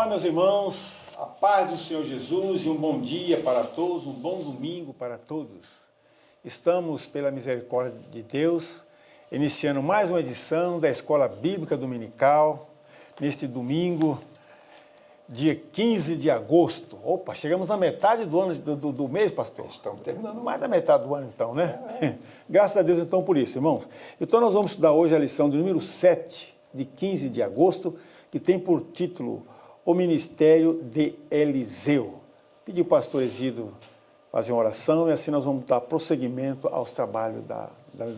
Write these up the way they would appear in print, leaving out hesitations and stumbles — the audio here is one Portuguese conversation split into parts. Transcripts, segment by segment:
Olá, meus irmãos, a paz do Senhor Jesus e um bom dia para todos, um bom domingo para todos. Estamos, pela misericórdia de Deus, iniciando mais uma edição da Escola Bíblica Dominical, neste domingo, dia 15 de agosto. Opa, chegamos na metade do ano do mês, pastor? Estamos terminando. Mais da metade do ano, então, né? Graças a Deus, então, por isso, irmãos. Então, nós vamos estudar hoje a lição do número 7, de 15 de agosto, que tem por título O Ministério de Eliseu. Pedi ao pastor Exídio fazer uma oração e assim nós vamos dar prosseguimento aos trabalhos da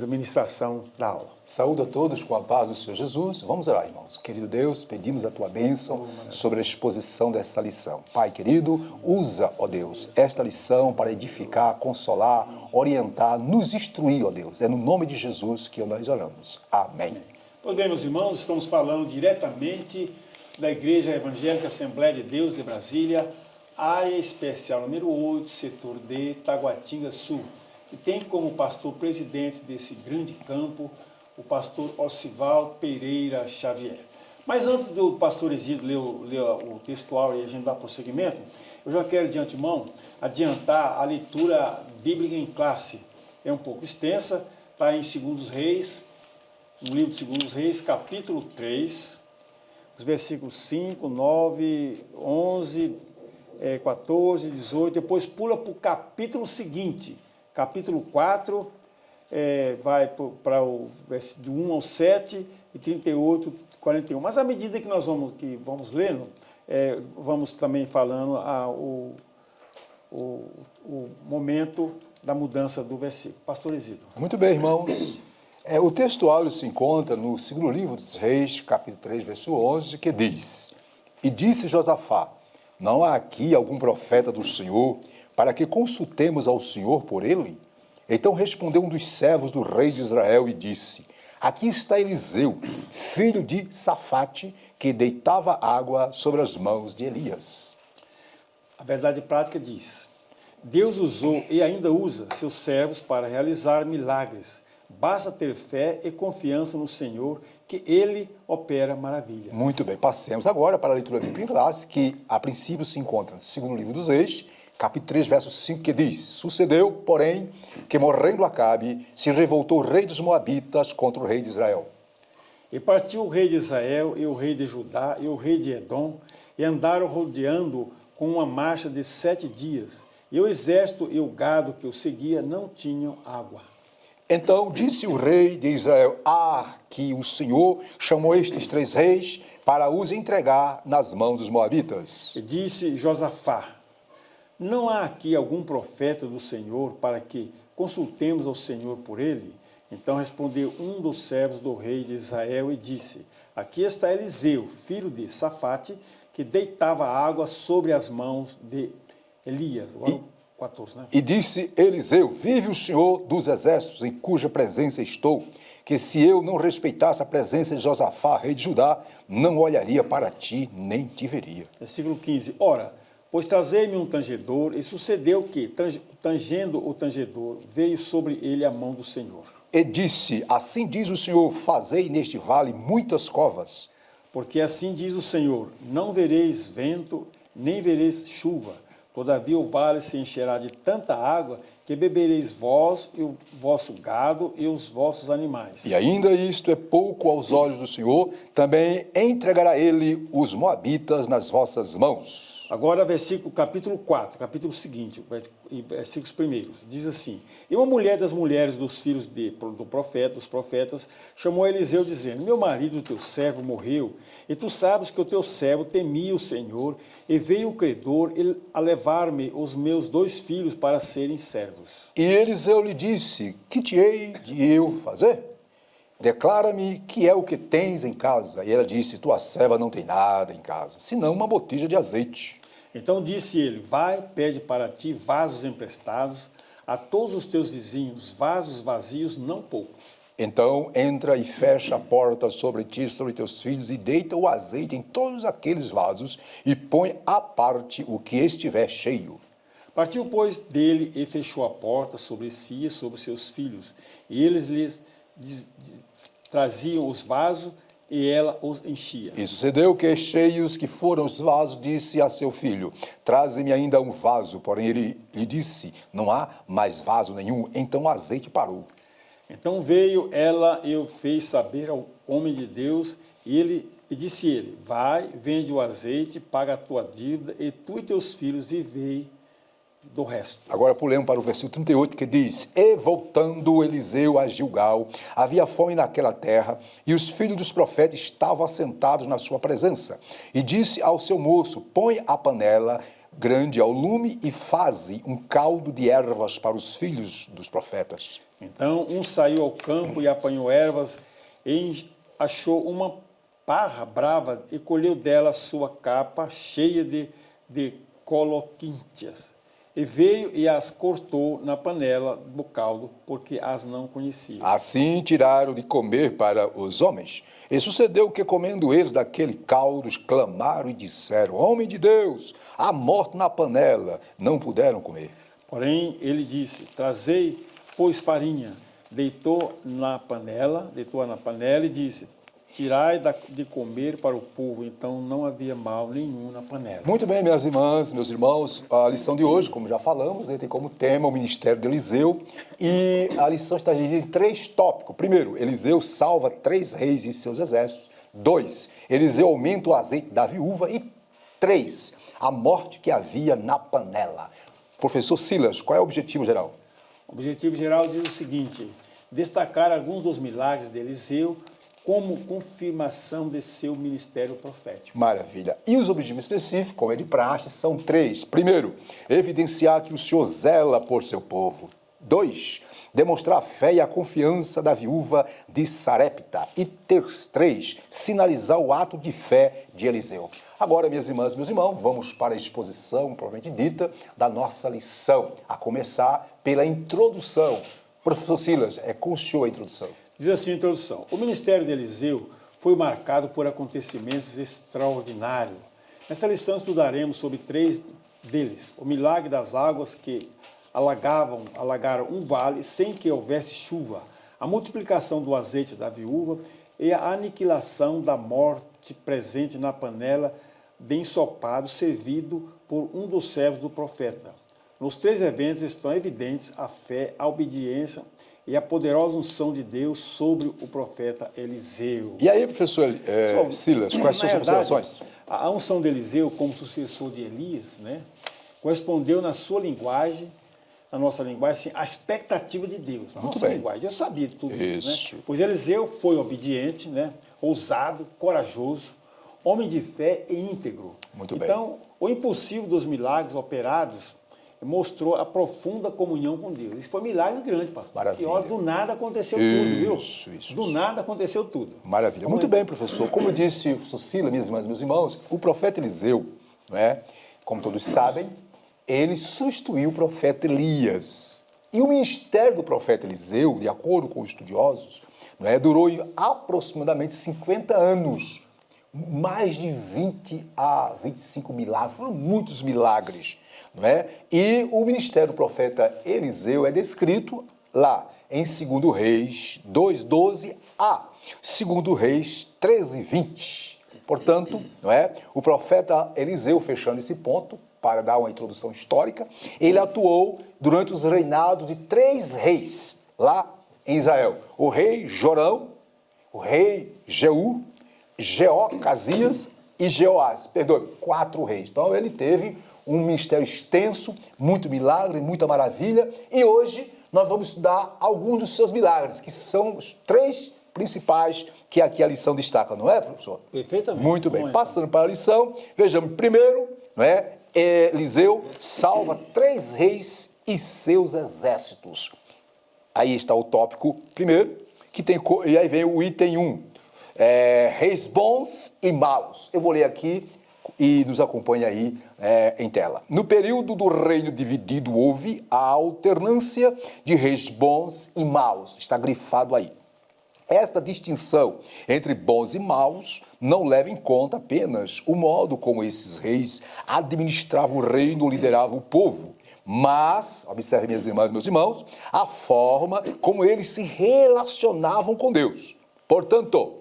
ministração da aula. Saúde a todos com a paz do Senhor Jesus. Vamos orar, irmãos. Querido Deus, pedimos a tua bênção sobre a exposição desta lição. Pai querido, usa, ó Deus, esta lição para edificar, consolar, orientar, nos instruir, ó Deus. É no nome de Jesus que nós oramos. Amém. Pois bem, meus irmãos, estamos falando diretamente da Igreja Evangélica Assembleia de Deus de Brasília, área especial número 8, setor D, Taguatinga Sul, que tem como pastor presidente desse grande campo o pastor Osivaldo Pereira Xavier. Mas antes do pastor Exídio ler o textual e a gente dar prosseguimento, eu já quero de antemão adiantar a leitura bíblica em classe. É um pouco extensa, está em 2 Reis, no livro de 2 Reis, capítulo 3, os versículos 5, 9, 11, 14, 18, depois pula para o capítulo seguinte, capítulo 4, vai para o versículo de 1 ao 7 e 38, 41. Mas à medida que nós vamos lendo, vamos também falando o momento da mudança do versículo. Pastor Exídio. Muito bem, irmãos. O textual se encontra no segundo livro dos Reis, capítulo 3, verso 11, que diz: E disse Josafá, não há aqui algum profeta do Senhor, para que consultemos ao Senhor por ele? Então respondeu um dos servos do rei de Israel e disse: Aqui está Eliseu, filho de Safate, que deitava água sobre as mãos de Elias. A verdade prática diz: Deus usou e ainda usa seus servos para realizar milagres. Basta ter fé e confiança no Senhor, que Ele opera maravilhas. Muito bem, passemos agora para a leitura bíblica em classe, que a princípio se encontra no segundo livro dos Reis, capítulo 3, verso 5, que diz: Sucedeu, porém, que morrendo Acabe, se revoltou o rei dos Moabitas contra o rei de Israel. E partiu o rei de Israel, e o rei de Judá, e o rei de Edom, e andaram rodeando com uma marcha de 7 dias. E o exército e o gado que o seguia não tinham água. Então disse o rei de Israel: que o Senhor chamou estes 3 reis para os entregar nas mãos dos Moabitas. E disse Josafá: Não há aqui algum profeta do Senhor para que consultemos ao Senhor por ele? Então respondeu um dos servos do rei de Israel e disse: Aqui está Eliseu, filho de Safate, que deitava água sobre as mãos de Elias. 14, né? E disse Eliseu: Vive o Senhor dos exércitos, em cuja presença estou, que se eu não respeitasse a presença de Josafá, rei de Judá, não olharia para ti, nem te veria. Versículo 15. Ora, pois trazei-me um tangedor, e sucedeu que, tangendo o tangedor, veio sobre ele a mão do Senhor. E disse: Assim diz o Senhor, fazei neste vale muitas covas. Porque assim diz o Senhor: Não vereis vento, nem vereis chuva. Todavia o vale se encherá de tanta água que bebereis vós e o vosso gado e os vossos animais. E ainda isto é pouco aos olhos do Senhor, também entregará ele os Moabitas nas vossas mãos. Agora, capítulo 4, capítulo seguinte, versículos primeiros, diz assim: E uma mulher das mulheres dos filhos dos profetas, chamou Eliseu, dizendo: Meu marido, teu servo, morreu, e tu sabes que o teu servo temia o Senhor, e veio o credor a levar-me os meus 2 filhos para serem servos. E Eliseu lhe disse: Que te hei de eu fazer? Declara-me que é o que tens em casa. E ela disse: Tua serva não tem nada em casa, senão uma botija de azeite. Então disse ele: Vai, pede para ti vasos emprestados a todos os teus vizinhos, vasos vazios, não poucos. Então entra e fecha a porta sobre ti e sobre teus filhos, e deita o azeite em todos aqueles vasos, e põe à parte o que estiver cheio. Partiu, pois, dele e fechou a porta sobre si e sobre seus filhos. E eles lhes traziam os vasos e ela os enchia. E sucedeu que, cheios que foram os vasos, disse a seu filho, traze-me ainda um vaso. Porém ele lhe disse, não há mais vaso nenhum. Então o azeite parou. Então veio ela e o fez saber ao homem de Deus, e disse ele, vai, vende o azeite, paga a tua dívida, e tu e teus filhos vivei do resto. Agora pulemos para o versículo 38, que diz, e voltando Eliseu a Gilgal, havia fome naquela terra, e os filhos dos profetas estavam assentados na sua presença. E disse ao seu moço, põe a panela grande ao lume e faze um caldo de ervas para os filhos dos profetas. Então um saiu ao campo e apanhou ervas, e achou uma parra brava, e colheu dela sua capa cheia de coloquintias. E veio e as cortou na panela do caldo, porque as não conhecia. Assim tiraram de comer para os homens. E sucedeu que, comendo eles daquele caldo, clamaram e disseram, homem de Deus, há morte na panela. Não puderam comer. Porém, ele disse, trazei, pois, farinha. Deitou na panela e disse, tirai de comer para o povo. Então não havia mal nenhum na panela. Muito bem, minhas irmãs, meus irmãos, a lição de hoje, como já falamos, tem como tema o ministério de Eliseu, e a lição está dividida em 3 tópicos. Primeiro, Eliseu salva 3 reis e seus exércitos. 2, Eliseu aumenta o azeite da viúva. E 3, a morte que havia na panela. Professor Silas, qual é o objetivo geral? O objetivo geral diz o seguinte, destacar alguns dos milagres de Eliseu, como confirmação de seu ministério profético. Maravilha. E os objetivos específicos, como é de praxe, são 3. Primeiro, evidenciar que o Senhor zela por seu povo. 2, demonstrar a fé e a confiança da viúva de Sarepta. E 3, sinalizar o ato de fé de Eliseu. Agora, minhas irmãs e meus irmãos, vamos para a exposição, propriamente dita, da nossa lição, a começar pela introdução. Professor Silas, é com o senhor a introdução. Diz assim a introdução, o ministério de Eliseu foi marcado por acontecimentos extraordinários. Nesta lição estudaremos sobre 3 deles. O milagre das águas que alagaram um vale sem que houvesse chuva, a multiplicação do azeite da viúva e a aniquilação da morte presente na panela de ensopado servido por um dos servos do profeta. Nos 3 eventos estão evidentes a fé, a obediência e a poderosa unção de Deus sobre o profeta Eliseu. E aí, professor Silas, quais são as observações? A unção de Eliseu, como sucessor de Elias, né, correspondeu na sua linguagem, na nossa linguagem, a expectativa de Deus. Na nossa linguagem. Eu sabia de tudo isso. Né? Pois Eliseu foi obediente, né, ousado, corajoso, homem de fé e íntegro. Muito bem. Então, o impossível dos milagres operados mostrou a profunda comunhão com Deus. Isso foi milagre grande, pastor. Maravilha. E ó, do nada aconteceu tudo, viu? Isso. Do nada aconteceu tudo. Maravilha. Muito bem, professor. Como disse o professor Silas, minhas irmãs e meus irmãos, o profeta Eliseu, não é? Como todos sabem, ele substituiu o profeta Elias. E o ministério do profeta Eliseu, de acordo com os estudiosos, não é, durou aproximadamente 50 anos. Mais de 20 a 25 milagres, foram muitos milagres. Não é? E o ministério do profeta Eliseu é descrito lá em 2 Reis 2:12 a 2 Reis 13:20. Portanto, não é? O profeta Eliseu, fechando esse ponto, para dar uma introdução histórica, ele atuou durante os reinados de 3 reis lá em Israel. O rei Jorão, o rei Jeú, Jeocasias e Jeoás. Perdoe, 4 reis. Então ele teve um ministério extenso, muito milagre, muita maravilha. E hoje nós vamos estudar alguns dos seus milagres, que são os 3 principais que aqui a lição destaca, não é, professor? Perfeitamente. Muito bem. Passando para a lição, vejamos primeiro, não é? Eliseu salva 3 reis e seus exércitos. Aí está o tópico primeiro, que tem, e aí vem o item 1. Reis bons e maus. Eu vou ler aqui e nos acompanha aí em tela. No período do reino dividido houve a alternância de reis bons e maus. Está grifado aí. Esta distinção entre bons e maus não leva em conta apenas o modo como esses reis administravam o reino ou lideravam o povo, mas, observe minhas irmãs e meus irmãos, a forma como eles se relacionavam com Deus. Portanto,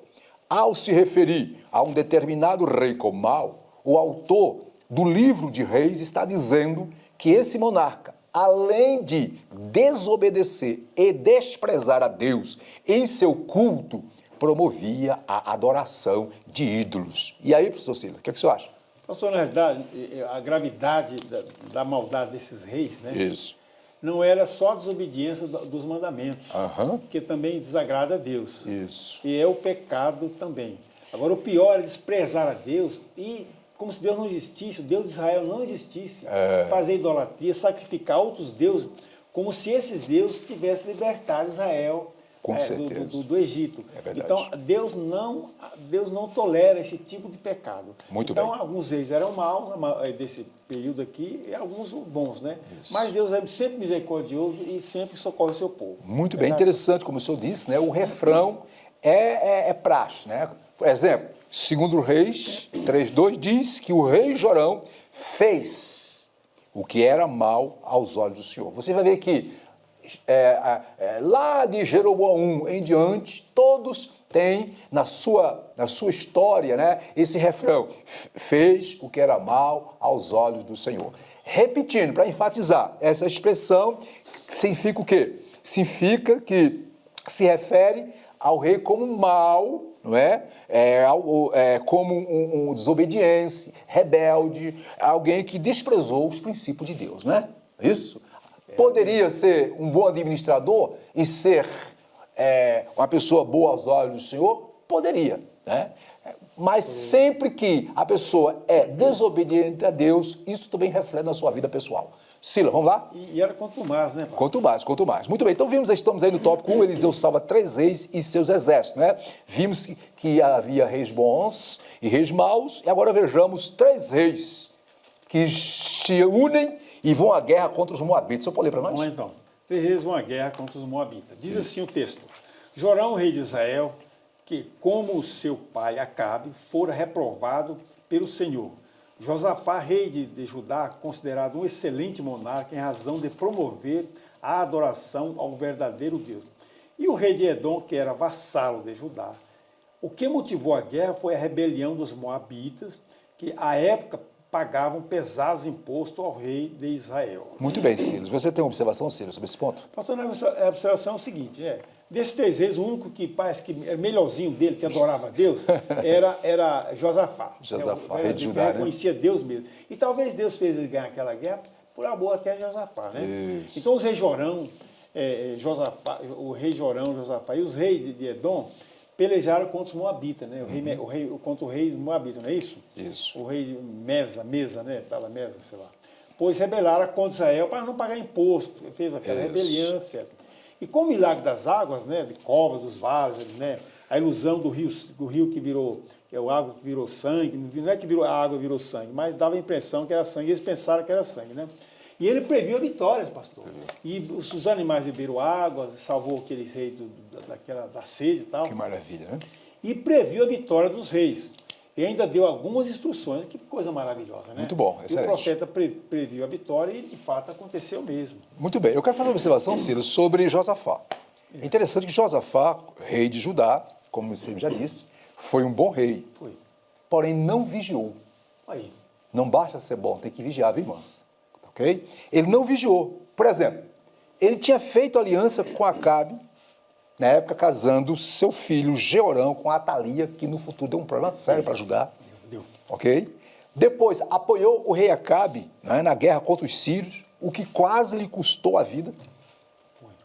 Ao se referir a um determinado rei como mau, o autor do livro de Reis está dizendo que esse monarca, além de desobedecer e desprezar a Deus em seu culto, promovia a adoração de ídolos. E aí, professor Silas, o que é que o senhor acha? Pastor, na verdade, a gravidade da maldade desses reis, né? Isso. Não era só a desobediência dos mandamentos, que também desagrada a Deus. Isso. E é o pecado também. Agora, o pior é desprezar a Deus e, como se Deus não existisse, o Deus de Israel não existisse, fazer idolatria, sacrificar outros deuses, como se esses deuses tivessem libertado Israel do Egito. É verdade. Então, Deus não tolera esse tipo de pecado. Muito então, bem. alguns reis eram maus desse período aqui e alguns bons, né? Isso. Mas Deus é sempre misericordioso e sempre socorre o seu povo. Muito bem, interessante, como o senhor disse, né? O refrão é praxe, né? Por exemplo, segundo Reis 3:2 diz que o rei Jorão fez o que era mal aos olhos do Senhor. Você vai ver que lá de Jeroboão em diante, todos têm na sua história, né, esse refrão: fez o que era mal aos olhos do Senhor. Repetindo, para enfatizar, essa expressão significa o quê? Significa que se refere ao rei como mal, não é? Como um desobediente, rebelde, alguém que desprezou os princípios de Deus, não é? Isso. Poderia ser um bom administrador e ser uma pessoa boa aos olhos do Senhor? Poderia, né? Mas sempre que a pessoa é desobediente a Deus, isso também reflete na sua vida pessoal. Silas, vamos lá? E era quanto mais, né, pastor? Quanto mais. Muito bem, então estamos aí no tópico 1, Eliseu salva 3 reis e seus exércitos, né? Vimos que havia reis bons e reis maus, e agora vejamos 3 reis que se unem e vão à guerra contra os moabitas. Eu posso ler para nós? Vamos então. 3 reis vão à guerra contra os moabitas. Diz assim o texto: Jorão, rei de Israel, que como o seu pai Acabe, fora reprovado pelo Senhor. Josafá, rei de Judá, considerado um excelente monarca em razão de promover a adoração ao verdadeiro Deus. E o rei de Edom, que era vassalo de Judá. O que motivou a guerra foi a rebelião dos moabitas, que à época pagavam pesados impostos ao rei de Israel. Muito bem, Silas. Você tem uma observação, Silas, sobre esse ponto? Pastor, a observação é o seguinte, desses 3 reis, o único que parece que era melhorzinho dele, que adorava a Deus, era Josafá. Josafá, rei de Judá, que conhecia Deus mesmo. E talvez Deus fez ele ganhar aquela guerra por amor até a Josafá, né? Isso. Então os reis Jorão, o rei Jorão, Josafá e os reis de Edom pelejaram contra os moabitas, né? Contra o rei moabita, não é isso? Isso. O rei Mesa, né? Tala Mesa, sei lá. Pois rebelaram contra Israel para não pagar imposto, fez aquela rebelião, etc. E com o milagre das águas, né? De covas, dos vales, né? A ilusão do rio que virou, a água que virou sangue, não é que a água virou sangue, mas dava a impressão que era sangue, eles pensaram que era sangue, né? E ele previu a vitória, pastor. E os animais beberam água, salvou aqueles reis da sede e tal. Que maravilha, né? E previu a vitória dos reis. E ainda deu algumas instruções. Que coisa maravilhosa, né? Muito bom, excelente. E o profeta previu a vitória e, de fato, aconteceu mesmo. Muito bem. Eu quero fazer uma observação, Silas, sobre Josafá. É interessante que Josafá, rei de Judá, como você já disse, foi um bom rei. Foi. Porém, não vigiou. Aí. Não basta ser bom, tem que vigiar, viu, irmãs? Ok? Ele não vigiou. Por exemplo, ele tinha feito aliança com Acabe, na época casando seu filho Jeorão com Atalia, que no futuro deu um problema sério para Judá. Deu. Ok? Depois apoiou o rei Acabe, né, na guerra contra os sírios, o que quase lhe custou a vida.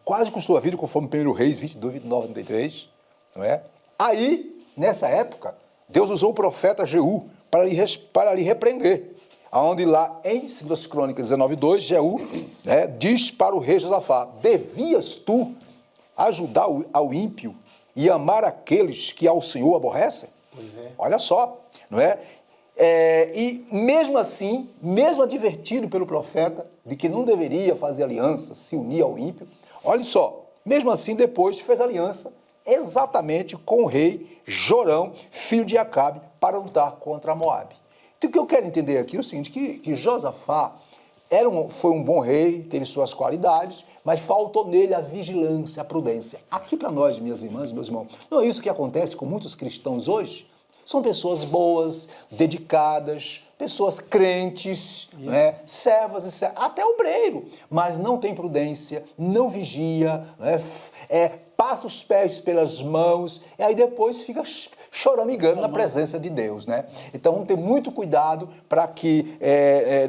Quase custou a vida, conforme 1 Reis 22, 29, 33. Não é? Aí, nessa época, Deus usou o profeta Jeú para lhe repreender. Onde lá em 2 Crônicas 19:2, Jeú, né, diz para o rei Josafá: devias tu ajudar ao ímpio e amar aqueles que ao Senhor aborrecem? Pois é. Olha só, não é? E mesmo assim, mesmo advertido pelo profeta de que não deveria fazer aliança, se unir ao ímpio, olha só, mesmo assim depois fez aliança exatamente com o rei Jorão, filho de Acabe, para lutar contra Moabe. Então o que eu quero entender aqui é o seguinte, que Josafá foi um bom rei, teve suas qualidades, mas faltou nele a vigilância, a prudência. Aqui para nós, minhas irmãs, meus irmãos, não é isso que acontece com muitos cristãos hoje? São pessoas boas, dedicadas, pessoas crentes, né? Servas e servas, até obreiro, mas não tem prudência, não vigia, né? Passa os pés pelas mãos e aí depois fica choramingando na presença de Deus, né? Então vamos ter muito cuidado para que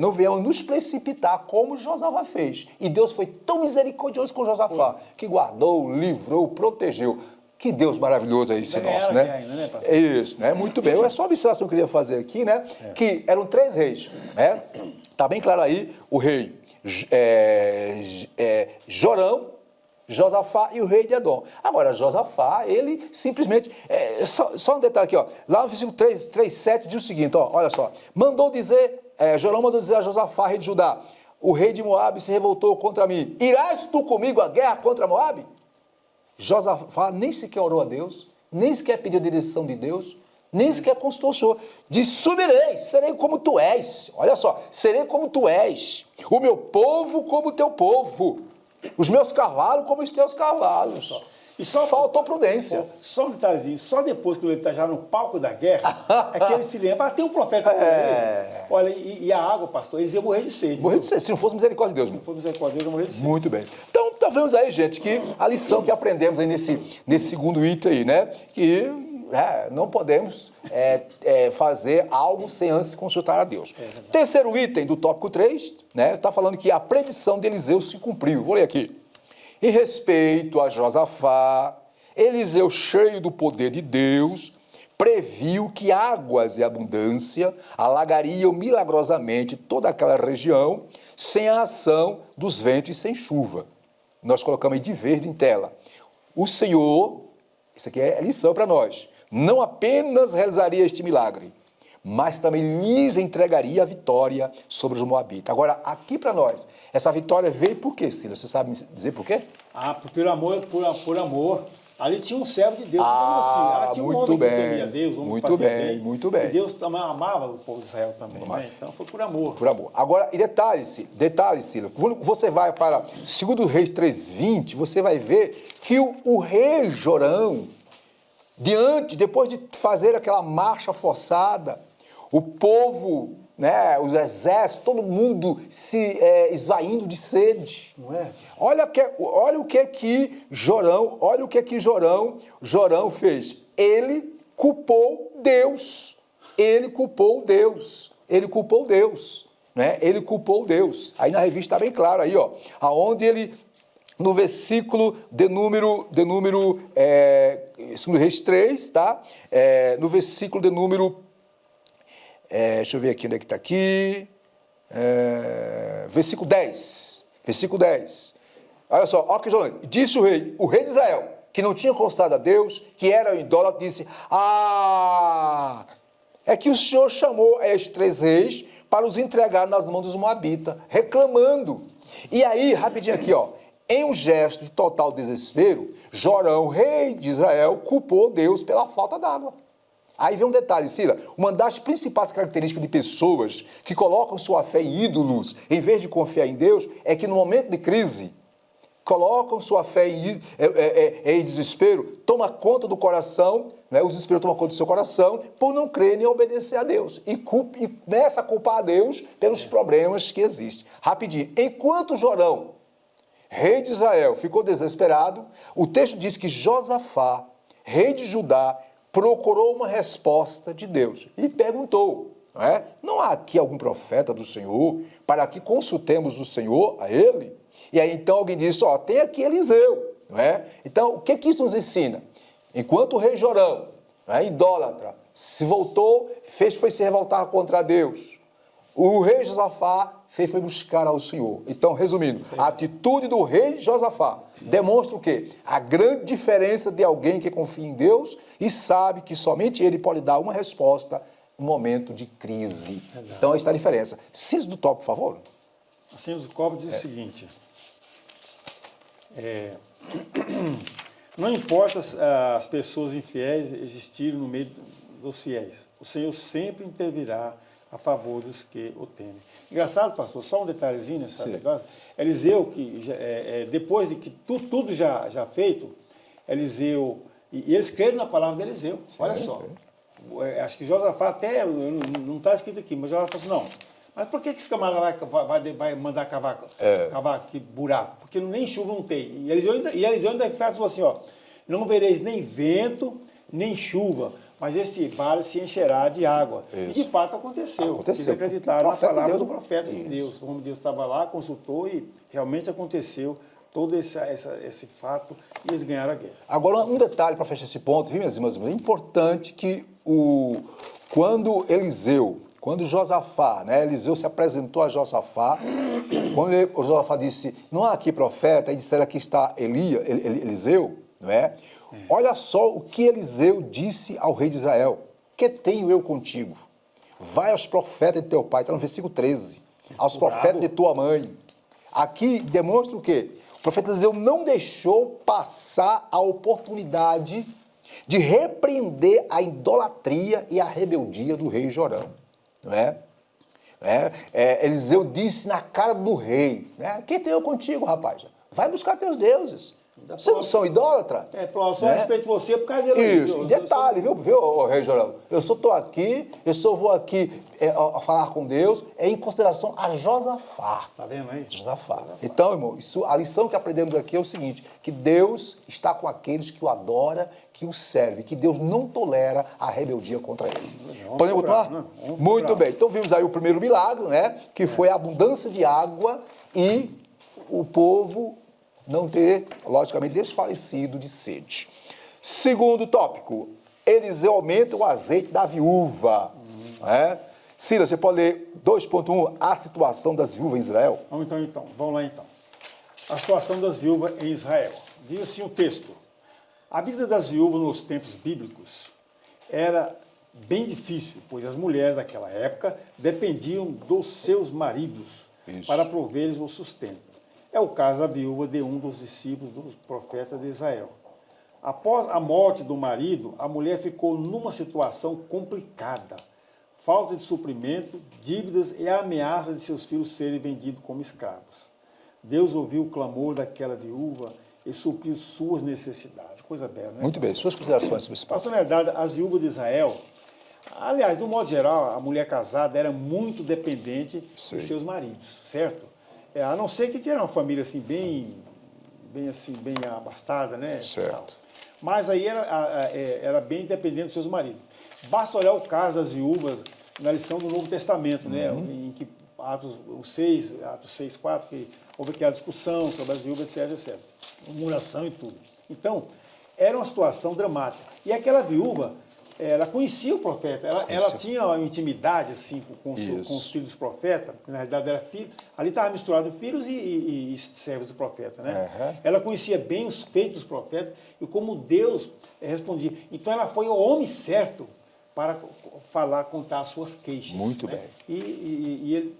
não venhamos nos precipitar como Josafá fez. E Deus foi tão misericordioso com Josafá que guardou, livrou, protegeu. Que Deus maravilhoso é esse nosso, né? Ainda, né, pastor? É isso, né? Muito bem. É só uma observação que eu queria fazer aqui, né? Que eram 3 reis, né? Tá bem claro aí, o rei Jorão, Josafá e o rei de Edom. Agora, Josafá, ele simplesmente... só um detalhe aqui, ó. Lá no versículo 3:7 diz o seguinte, ó, olha só. Jorão mandou dizer a Josafá, rei de Judá, o rei de Moabe se revoltou contra mim. Irás tu comigo à guerra contra Moabe? Josafá nem sequer orou a Deus, nem sequer pediu a direção de Deus, nem sequer consultou o Senhor. Diz, subirei, serei como tu és. Olha só, serei como tu és. O meu povo como o teu povo. Os meus cavalos como os teus cavalos. E só faltou prudência. Só um detalhezinho, só depois que ele está já no palco da guerra, é que ele se lembra, tem um profeta por ele. Olha, e a água, pastor, eles iam morrer de sede. Morrer de sede, se não fosse misericórdia de Deus. Se não for misericórdia de Deus, iam morrer de sede. Muito bem. Então, tá vendo aí, gente, que a lição que aprendemos aí nesse segundo item aí, né? Que não podemos fazer algo sem antes consultar a Deus. Terceiro item do tópico 3, né? Está falando que a predição de Eliseu se cumpriu. Vou ler aqui. Em respeito a Josafá, Eliseu, cheio do poder de Deus, previu que águas e abundância alagariam milagrosamente toda aquela região sem a ação dos ventos e sem chuva. Nós colocamos aí de verde em tela. O Senhor, isso aqui é lição para nós, não apenas realizaria este milagre, mas também lhes entregaria a vitória sobre os moabitas. Agora, aqui para nós, essa vitória veio por quê, Silas? Você sabe dizer por quê? Por amor, por amor. Ali tinha um servo de Deus, tinha um homem que temia Deus, um homem que fazia bem. Muito bem. E Deus também amava o povo de Israel também, né? Então foi por amor. Por amor. Agora, e detalhe, Silas, quando você vai para 2 Reis 3:20, você vai ver que o rei Jorão, depois de fazer aquela marcha forçada, o povo, né, os exércitos, todo mundo se esvaindo de sede. Não é? Olha o que Jorão fez. Ele culpou Deus. Né? Ele culpou Deus. Aí na revista está bem claro aí, ó, aonde ele, no versículo de número 2 Reis 3, tá? No versículo de número deixa eu ver aqui onde é que está aqui. Versículo 10. Olha só, olha que Jorão disse o rei de Israel, que não tinha constado a Deus, que era idólatra, disse, é que o Senhor chamou estes 3 reis para os entregar nas mãos dos moabitas, reclamando. E aí, rapidinho aqui, ó, em um gesto de total desespero, Jorão, rei de Israel, culpou Deus pela falta d'água. Aí vem um detalhe, Cira, uma das principais características de pessoas que colocam sua fé em ídolos, em vez de confiar em Deus, é que no momento de crise, colocam sua fé em desespero, toma conta do coração, né? O desespero toma conta do seu coração, por não crer nem obedecer a Deus. E começa a culpar a Deus pelos problemas que existem. Rapidinho, enquanto Jorão, rei de Israel, ficou desesperado, o texto diz que Josafá, rei de Judá, procurou uma resposta de Deus e perguntou, não há aqui algum profeta do Senhor para que consultemos o Senhor a ele? E aí então alguém disse, tem aqui Eliseu, não é? Então o que isso nos ensina? Enquanto o rei Jorão, idólatra, se voltou, foi se revoltar contra Deus, o rei Josafá foi buscar ao Senhor. Então, resumindo, a atitude do rei Josafá demonstra o quê? A grande diferença de alguém que confia em Deus e sabe que somente ele pode dar uma resposta no momento de crise. Então, aí está a diferença. Ciso do topo, por favor. A ciência do copo diz o seguinte, não importa as pessoas infiéis existirem no meio dos fiéis, o Senhor sempre intervirá a favor dos que o temem. Engraçado, pastor, só um detalhezinho nessa Sim. negócio. Eliseu, que depois de que tudo já feito, Eliseu, e eles creram na palavra de Eliseu, olha só. Acho que Josafá até, não está escrito aqui, mas Josafá falou assim, não, mas por que esse camarada vai mandar cavar aqui buraco? Porque nem chuva não tem. E Eliseu ainda falou assim, ó, não vereis nem vento, nem chuva, mas esse vale se encherá de água. Isso. E de fato aconteceu. Eles acreditaram na palavra do profeta de Deus. O homem de Deus estava lá, consultou e realmente aconteceu todo esse fato e eles ganharam a guerra. Agora, um detalhe para fechar esse ponto, viu, minhas irmãs? É importante que quando Josafá, né, Eliseu se apresentou a Josafá, quando o Josafá disse, não há aqui profeta, aí disseram aqui está Eliseu, não é? Olha só o que Eliseu disse ao rei de Israel, que tenho eu contigo? Vai aos profetas de teu pai, está no versículo 13, aos profetas de tua mãe. Aqui demonstra o quê? O profeta Eliseu não deixou passar a oportunidade de repreender a idolatria e a rebeldia do rei Jorão, não é? Eliseu disse na cara do rei, né? Que tenho eu contigo, rapaz? Vai buscar teus deuses. Vocês não são idólatras? Falou, só respeito você por causa dele. Isso, detalhe, viu, rei Jorão? Eu só estou aqui, vou aqui falar com Deus em consideração a Josafá. Tá vendo aí? Josafá. Então, irmão, a lição que aprendemos aqui é o seguinte, que Deus está com aqueles que o adoram, que o servem, que Deus não tolera a rebeldia contra ele. Podemos continuar? Muito bem. Então, vimos aí o primeiro milagre, né? Que foi a abundância de água e o povo não ter, logicamente, desfalecido de sede. Segundo tópico, Eliseu aumenta o azeite da viúva. Silas, você pode ler 2.1, a situação das viúvas em Israel? Vamos lá então. A situação das viúvas em Israel. Diz assim o texto, a vida das viúvas nos tempos bíblicos era bem difícil, pois as mulheres daquela época dependiam dos seus maridos para prover-lhes o sustento. É o caso da viúva de um dos discípulos dos profetas de Israel. Após a morte do marido, a mulher ficou numa situação complicada. Falta de suprimento, dívidas e a ameaça de seus filhos serem vendidos como escravos. Deus ouviu o clamor daquela viúva e supriu suas necessidades. Coisa bela, né? Muito bem. Suas considerações sobre esse ponto. Pastor, na verdade, as viúvas de Israel, aliás, de um modo geral, a mulher casada era muito dependente de seus maridos, certo? A não ser que tinha uma família assim, bem abastada, né? Certo. Mas aí era bem dependente dos seus maridos. Basta olhar o caso das viúvas na lição do Novo Testamento, né? Em que Atos 6, 4, que houve aquela discussão sobre as viúvas, etc. Murmuração e tudo. Então, era uma situação dramática. E aquela viúva, ela conhecia o profeta, ela tinha uma intimidade assim, com os filhos do profeta, porque na realidade era filho, ali estava misturado filhos e servos do profeta, né? Ela conhecia bem os feitos dos profetas e como Deus respondia. Então ela foi o homem certo para contar as suas queixas. Muito né? bem. E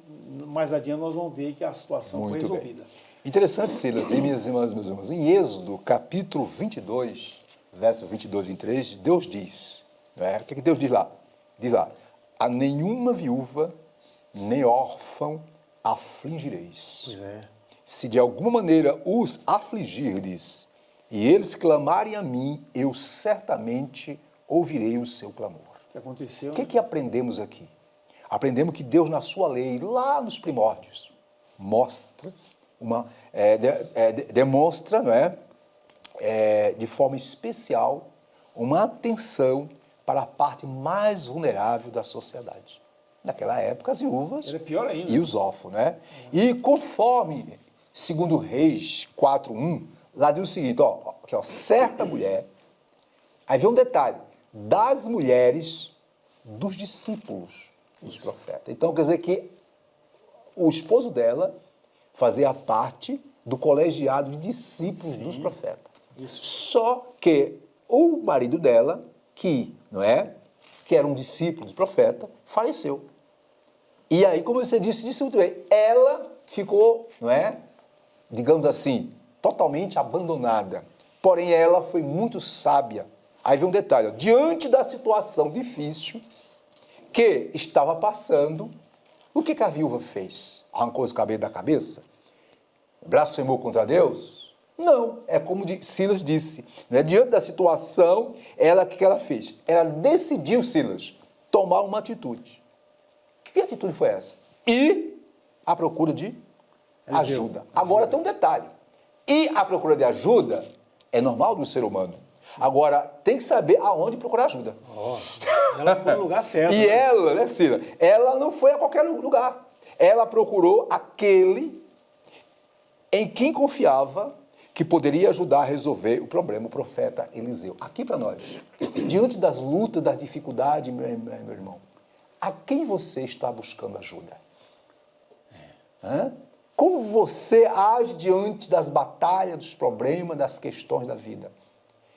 mais adiante nós vamos ver que a situação foi resolvida. Bem. Interessante, Silas, e minhas irmãs, meus irmãos, em Êxodo, capítulo 22, verso 22 e 23, Deus diz... O que Deus diz lá? Diz lá, a nenhuma viúva nem órfão afligireis. Pois é. Se de alguma maneira os afligirdes e eles clamarem a mim, eu certamente ouvirei o seu clamor. O que aconteceu? O que aprendemos aqui? Aprendemos que Deus, na sua lei, lá nos primórdios, demonstra, não é? De forma especial, uma atenção para a parte mais vulnerável da sociedade. Naquela época, as viúvas era pior ainda. E os órfãos, né? E conforme, segundo Reis 4:1, lá diz o seguinte, ó, certa mulher, aí vem um detalhe, das mulheres dos discípulos dos profetas. Então, quer dizer que o esposo dela fazia parte do colegiado de discípulos dos profetas. Isso. Só que o marido dela, que era um discípulo do profeta, faleceu. E aí, como você disse muito bem, ela ficou, digamos assim, totalmente abandonada. Porém, ela foi muito sábia. Aí vem um detalhe, diante da situação difícil, que estava passando, o que a viúva fez? Arrancou os cabelos da cabeça? Blasfemou contra Deus? Não, é como Silas disse, né? Diante da situação, o que ela fez? Ela decidiu, Silas, tomar uma atitude. Que atitude foi essa? Ir à procura de ajuda. Agora tem um detalhe. Ir à procura de ajuda é normal do ser humano. Agora, tem que saber aonde procurar ajuda. Ela foi no lugar certo. E ela, né, Cira? Ela não foi a qualquer lugar. Ela procurou aquele em quem confiava que poderia ajudar a resolver o problema, o profeta Eliseu. Aqui para nós, diante das lutas, das dificuldades, meu irmão, a quem você está buscando ajuda? Como você age diante das batalhas, dos problemas, das questões da vida?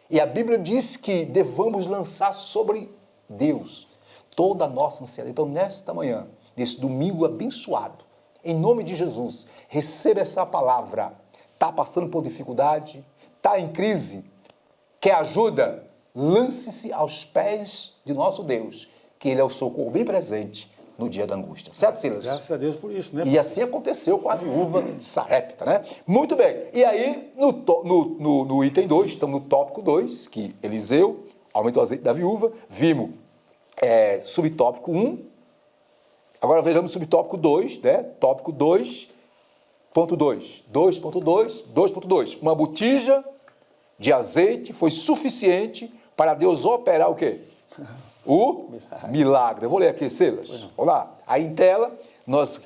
E a Bíblia diz que devamos lançar sobre Deus toda a nossa ansiedade. Então, nesta manhã, desse domingo abençoado, em nome de Jesus, receba essa palavra. Está passando por dificuldade? Está em crise? Quer ajuda? Lance-se aos pés de nosso Deus, que Ele é o socorro bem presente no dia da angústia. Certo, Silas? Graças a Deus por isso, né? E assim aconteceu com a viúva de Sarepta, né? Muito bem. E aí, no item 2, estamos no tópico 2, que Eliseu aumentou o azeite da viúva. Vimos subtópico 1. Agora vejamos subtópico 2, né? Tópico 2.2. 2.2. Uma botija de azeite foi suficiente para Deus operar o quê? O milagre. Eu vou ler aqui, Silas. Vamos lá. Aí em tela, nós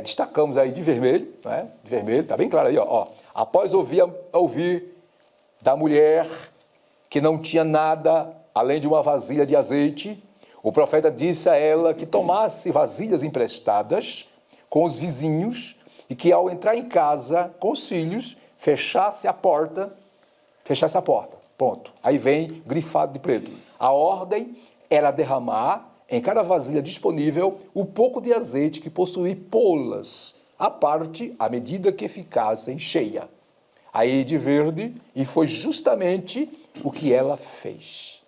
destacamos aí de vermelho, né? De vermelho, tá bem claro aí, ó. Após ouvir da mulher que não tinha nada além de uma vasilha de azeite, o profeta disse a ela que tomasse vasilhas emprestadas com os vizinhos e que ao entrar em casa com os filhos, fechasse a porta. Ponto. Aí vem grifado de preto. A ordem era derramar em cada vasilha disponível o pouco de azeite que possuía pô-las à parte à medida que ficassem cheia. Aí de verde, e foi justamente o que ela fez.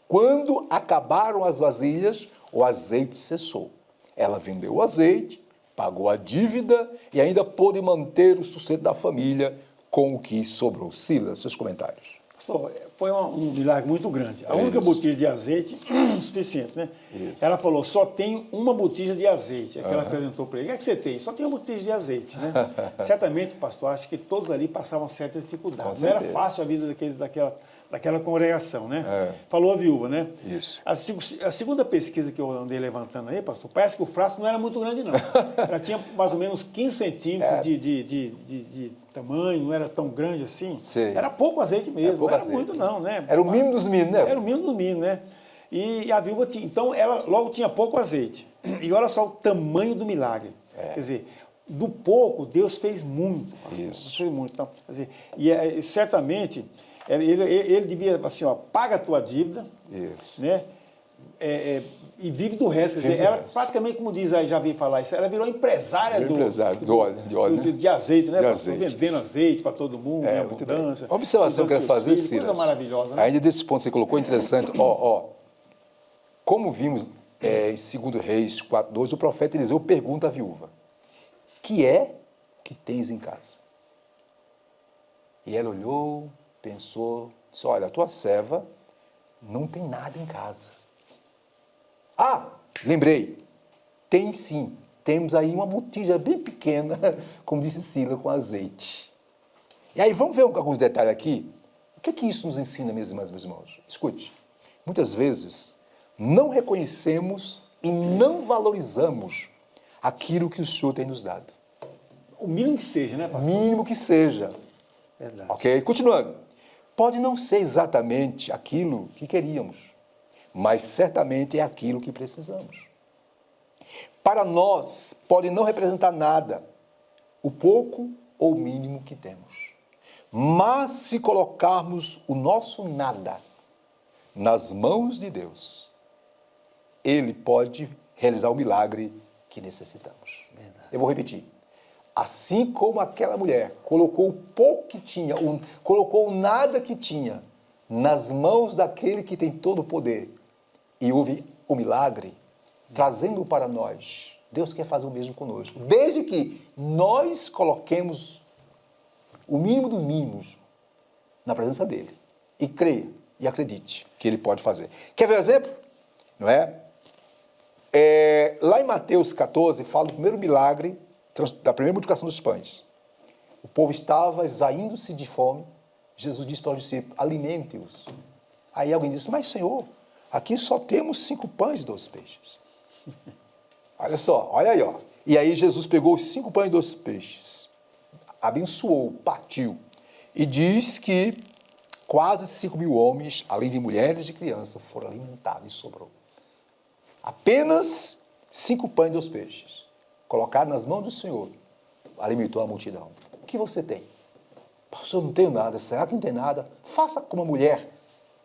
Quando acabaram as vasilhas, o azeite cessou. Ela vendeu o azeite, pagou a dívida e ainda pôde manter o sustento da família com o que sobrou. Silas, seus comentários. Pastor, foi um milagre muito grande. A única botija de azeite, suficiente, né? Isso. Ela falou, só tenho uma botija de azeite. É que ela apresentou para ele. O que é que você tem? Só tenho uma botija de azeite, né? Certamente, pastor, acho que todos ali passavam certa dificuldade. Não era fácil a vida daquela congregação, né? Falou a viúva, né? Isso. A segunda pesquisa que eu andei levantando aí, pastor, parece que o frasco não era muito grande, não. Ela tinha mais ou menos 15 centímetros de tamanho, não era tão grande assim. Sei. Era pouco azeite mesmo, não era muito não, né? Era o mínimo dos mínimos, né? Era o mínimo dos mínimos, né? E a viúva tinha, então ela logo tinha pouco azeite. E olha só o tamanho do milagre. Quer dizer, do pouco, Deus fez muito. Pastor. Isso. Deus fez muito. Então, quer dizer, e certamente... Ele devia, assim, ó, paga a tua dívida, isso. Né? E vive do resto. Quer dizer, ela praticamente, como diz aí, já vi falar isso, ela virou empresária de óleo, de azeite, né? De azeite. Vendendo azeite para todo mundo, em abundância. A observação que eu quero fazer, Silas, coisa maravilhosa, né? ainda desse ponto que você colocou, interessante, como vimos em 2 Reis 4:2, o profeta Eliseu pergunta à viúva, que é que tens em casa? E ela olhou, pensou, disse, olha, a tua serva não tem nada em casa. Lembrei, tem sim, temos aí uma botija bem pequena, como disse Silas, com azeite. E aí vamos ver alguns detalhes aqui. O que isso nos ensina, minhas irmãs e meus irmãos? Escute, muitas vezes não reconhecemos e não valorizamos aquilo que o Senhor tem nos dado. O mínimo que seja, né, pastor? O mínimo que seja. Verdade. Ok? Continuando. Pode não ser exatamente aquilo que queríamos, mas certamente é aquilo que precisamos. Para nós, pode não representar nada, o pouco ou o mínimo que temos. Mas se colocarmos o nosso nada nas mãos de Deus, Ele pode realizar o milagre que necessitamos. Verdade. Eu vou repetir. Assim como aquela mulher colocou o pouco que tinha, colocou o nada que tinha nas mãos daquele que tem todo o poder e houve o milagre, trazendo para nós. Deus quer fazer o mesmo conosco, desde que nós coloquemos o mínimo dos mínimos na presença dele e creia e acredite que ele pode fazer. Quer ver o exemplo? Não é? Lá em Mateus 14, fala do primeiro milagre da primeira multiplicação dos pães. O povo estava esvaindo-se de fome. Jesus disse para os discípulos, alimente-os. Aí alguém disse, mas Senhor, aqui só temos 5 pães e 2 peixes. Olha só, olha aí, ó. E aí Jesus pegou os 5 pães e 2 peixes, abençoou, partiu, e diz que quase 5.000 homens, além de mulheres e crianças, foram alimentados e sobrou. Apenas 5 pães e 2 peixes, colocados nas mãos do Senhor, alimentou a multidão. O que você tem? Pastor, não tenho nada. Será que não tem nada? Faça como a mulher,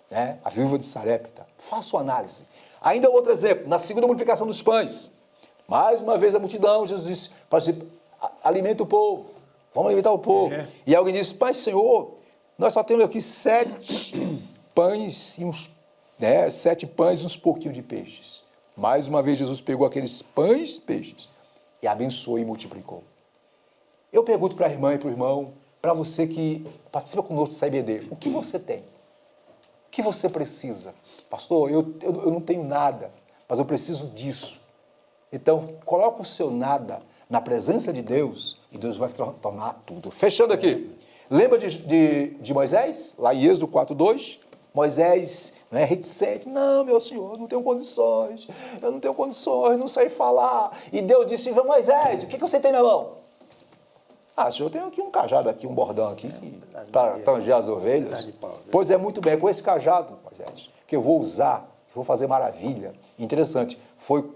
né? A viúva de Sarepta. Faça uma análise. Ainda outro exemplo, na segunda multiplicação dos pães. Mais uma vez a multidão, Jesus disse, alimenta o povo, vamos alimentar o povo. E alguém disse, mas Senhor, nós só temos aqui 7 pães e uns, 7 pães e uns pouquinhos de peixes. Mais uma vez Jesus pegou aqueles pães e peixes e abençoou e multiplicou. Eu pergunto para a irmã e para o irmão, para você que participa conosco do CIBD, o que você tem? O que você precisa? Pastor, eu não tenho nada, mas eu preciso disso. Então, coloca o seu nada na presença de Deus e Deus vai tornar tudo. Fechando aqui. Lembra de Moisés? Lá em Êxodo 4:2? Moisés não é reticente. Não, meu senhor, não tenho condições. Eu não tenho condições, não sei falar. E Deus disse, Moisés, o que você tem na mão? Senhor, eu tenho aqui um cajado, aqui, um bordão aqui, para tanger as ovelhas. Pois é, muito bem, com esse cajado, Moisés, que eu vou usar, vou fazer maravilha. Interessante, foi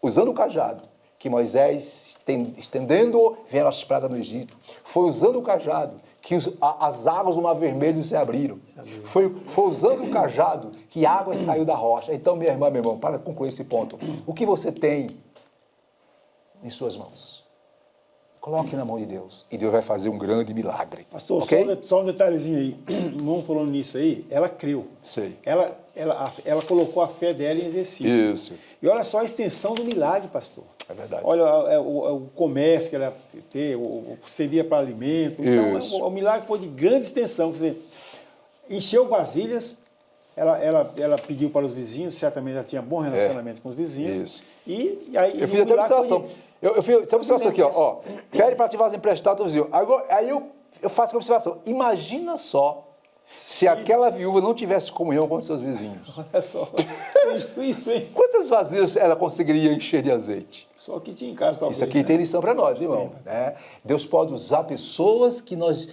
usando o cajado que Moisés, estendendo, vieram as pragas no Egito. Foi usando o cajado que as águas do Mar Vermelho se abriram. Foi usando o cajado que a água saiu da rocha. Então, minha irmã, meu irmão, para concluir esse ponto, o que você tem em suas mãos? Coloque na mão de Deus e Deus vai fazer um grande milagre. Pastor, okay? só um detalhezinho aí. Irmão falando nisso aí, ela creu. Sei. Ela colocou a fé dela em exercício. Isso. E olha só a extensão do milagre, pastor. É verdade. Olha o comércio que ela teve, servia para alimento. Então, o milagre foi de grande extensão. Quer dizer, encheu vasilhas, ela pediu para os vizinhos, certamente ela tinha bom relacionamento com os vizinhos. Isso. E aí, eu fiz até observação. Eu fiz até observação aqui, ó. Pede para te vaso emprestado ao vizinho. Aí eu faço a observação. Imagina só se aquela viúva não tivesse comunhão com os seus vizinhos. Olha só, isso, hein? Quantas vasilhas ela conseguiria encher de azeite? Só que tinha em casa, talvez. Isso aqui tem lição para nós, irmão. Deus pode usar pessoas que nós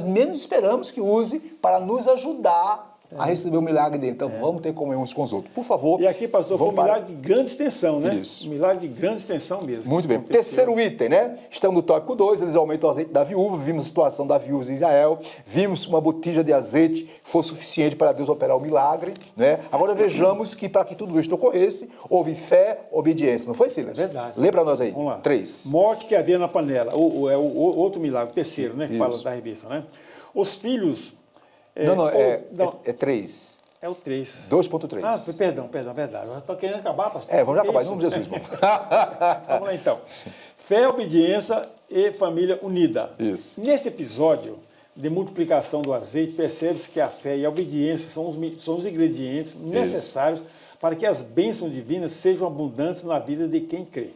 menos esperamos que use para nos ajudar a receber o milagre dele. Então, vamos ter comunhão uns com os outros. Por favor. E aqui, pastor, foi um milagre de grande extensão, né? Isso. Um milagre de grande extensão mesmo. Muito bem. Terceiro item, né? Estamos no tópico 2, eles aumentam o azeite da viúva, vimos a situação da viúva em Israel, vimos uma botija de azeite foi suficiente para Deus operar o milagre, né? Agora vejamos que para que tudo isso ocorresse, houve fé, obediência. Não foi, Silas? É verdade. Lê para nós aí. Vamos lá. 3. Morte que havia na panela. O outro milagre, o terceiro, né? Que fala da revista, né? Os filhos... É 3. É o 3. 2.3. Perdão, verdade. Eu estou querendo acabar, pastor. Vamos já acabar, em nome de Jesus. Vamos lá, então. Fé, obediência e família unida. Isso. Neste episódio de multiplicação do azeite, percebe-se que a fé e a obediência são os ingredientes necessários para que as bênçãos divinas sejam abundantes na vida de quem crê.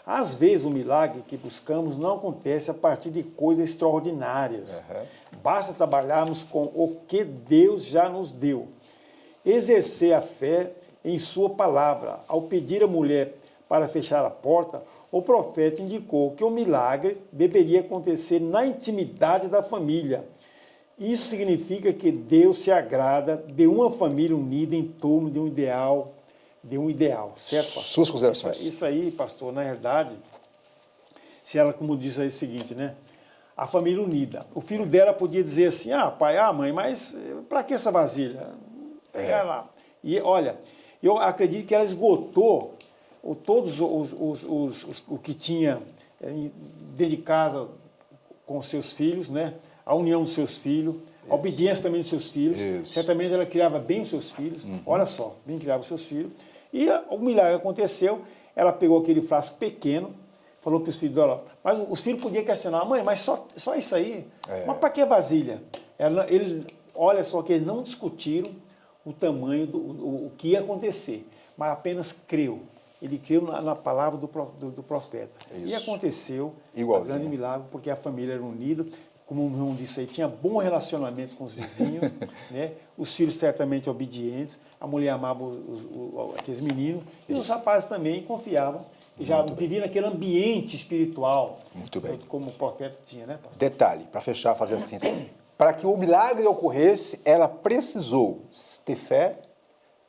Às vezes, o milagre que buscamos não acontece a partir de coisas extraordinárias. Basta trabalharmos com o que Deus já nos deu. Exercer a fé em sua palavra. Ao pedir à mulher para fechar a porta, o profeta indicou que o milagre deveria acontecer na intimidade da família. Isso significa que Deus se agrada de uma família unida em torno de um ideal, certo, pastor? Suas considerações. Isso aí, pastor, na verdade, se ela, como diz aí o seguinte, né? A família unida. O filho dela podia dizer assim, pai, mãe, mas para que essa vasilha? Pegar lá. E olha, eu acredito que ela esgotou todos o que tinha dentro de casa com os seus filhos, né? A união dos seus filhos, A obediência também dos seus filhos. Isso. Certamente ela criava bem os seus filhos. Olha só, bem criava os seus filhos. E o milagre aconteceu, ela pegou aquele frasco pequeno, falou para os filhos dela, mas os filhos podiam questionar, mãe, mas só isso aí? Mas para que vasilha? Olha só que eles não discutiram o tamanho, o que ia acontecer, mas apenas creu. Ele creu na palavra do profeta. Isso. E aconteceu Igualzinho. um grande milagre, porque a família era unida, como o meu irmão disse aí, tinha bom relacionamento com os vizinhos, né? Os filhos certamente obedientes, a mulher amava aqueles meninos, e os rapazes também confiavam, e já viviam naquele ambiente espiritual, Muito bem. como o profeta tinha, né, pastor? Detalhe, para fechar, fazer assim. Para que o milagre ocorresse, ela precisou ter fé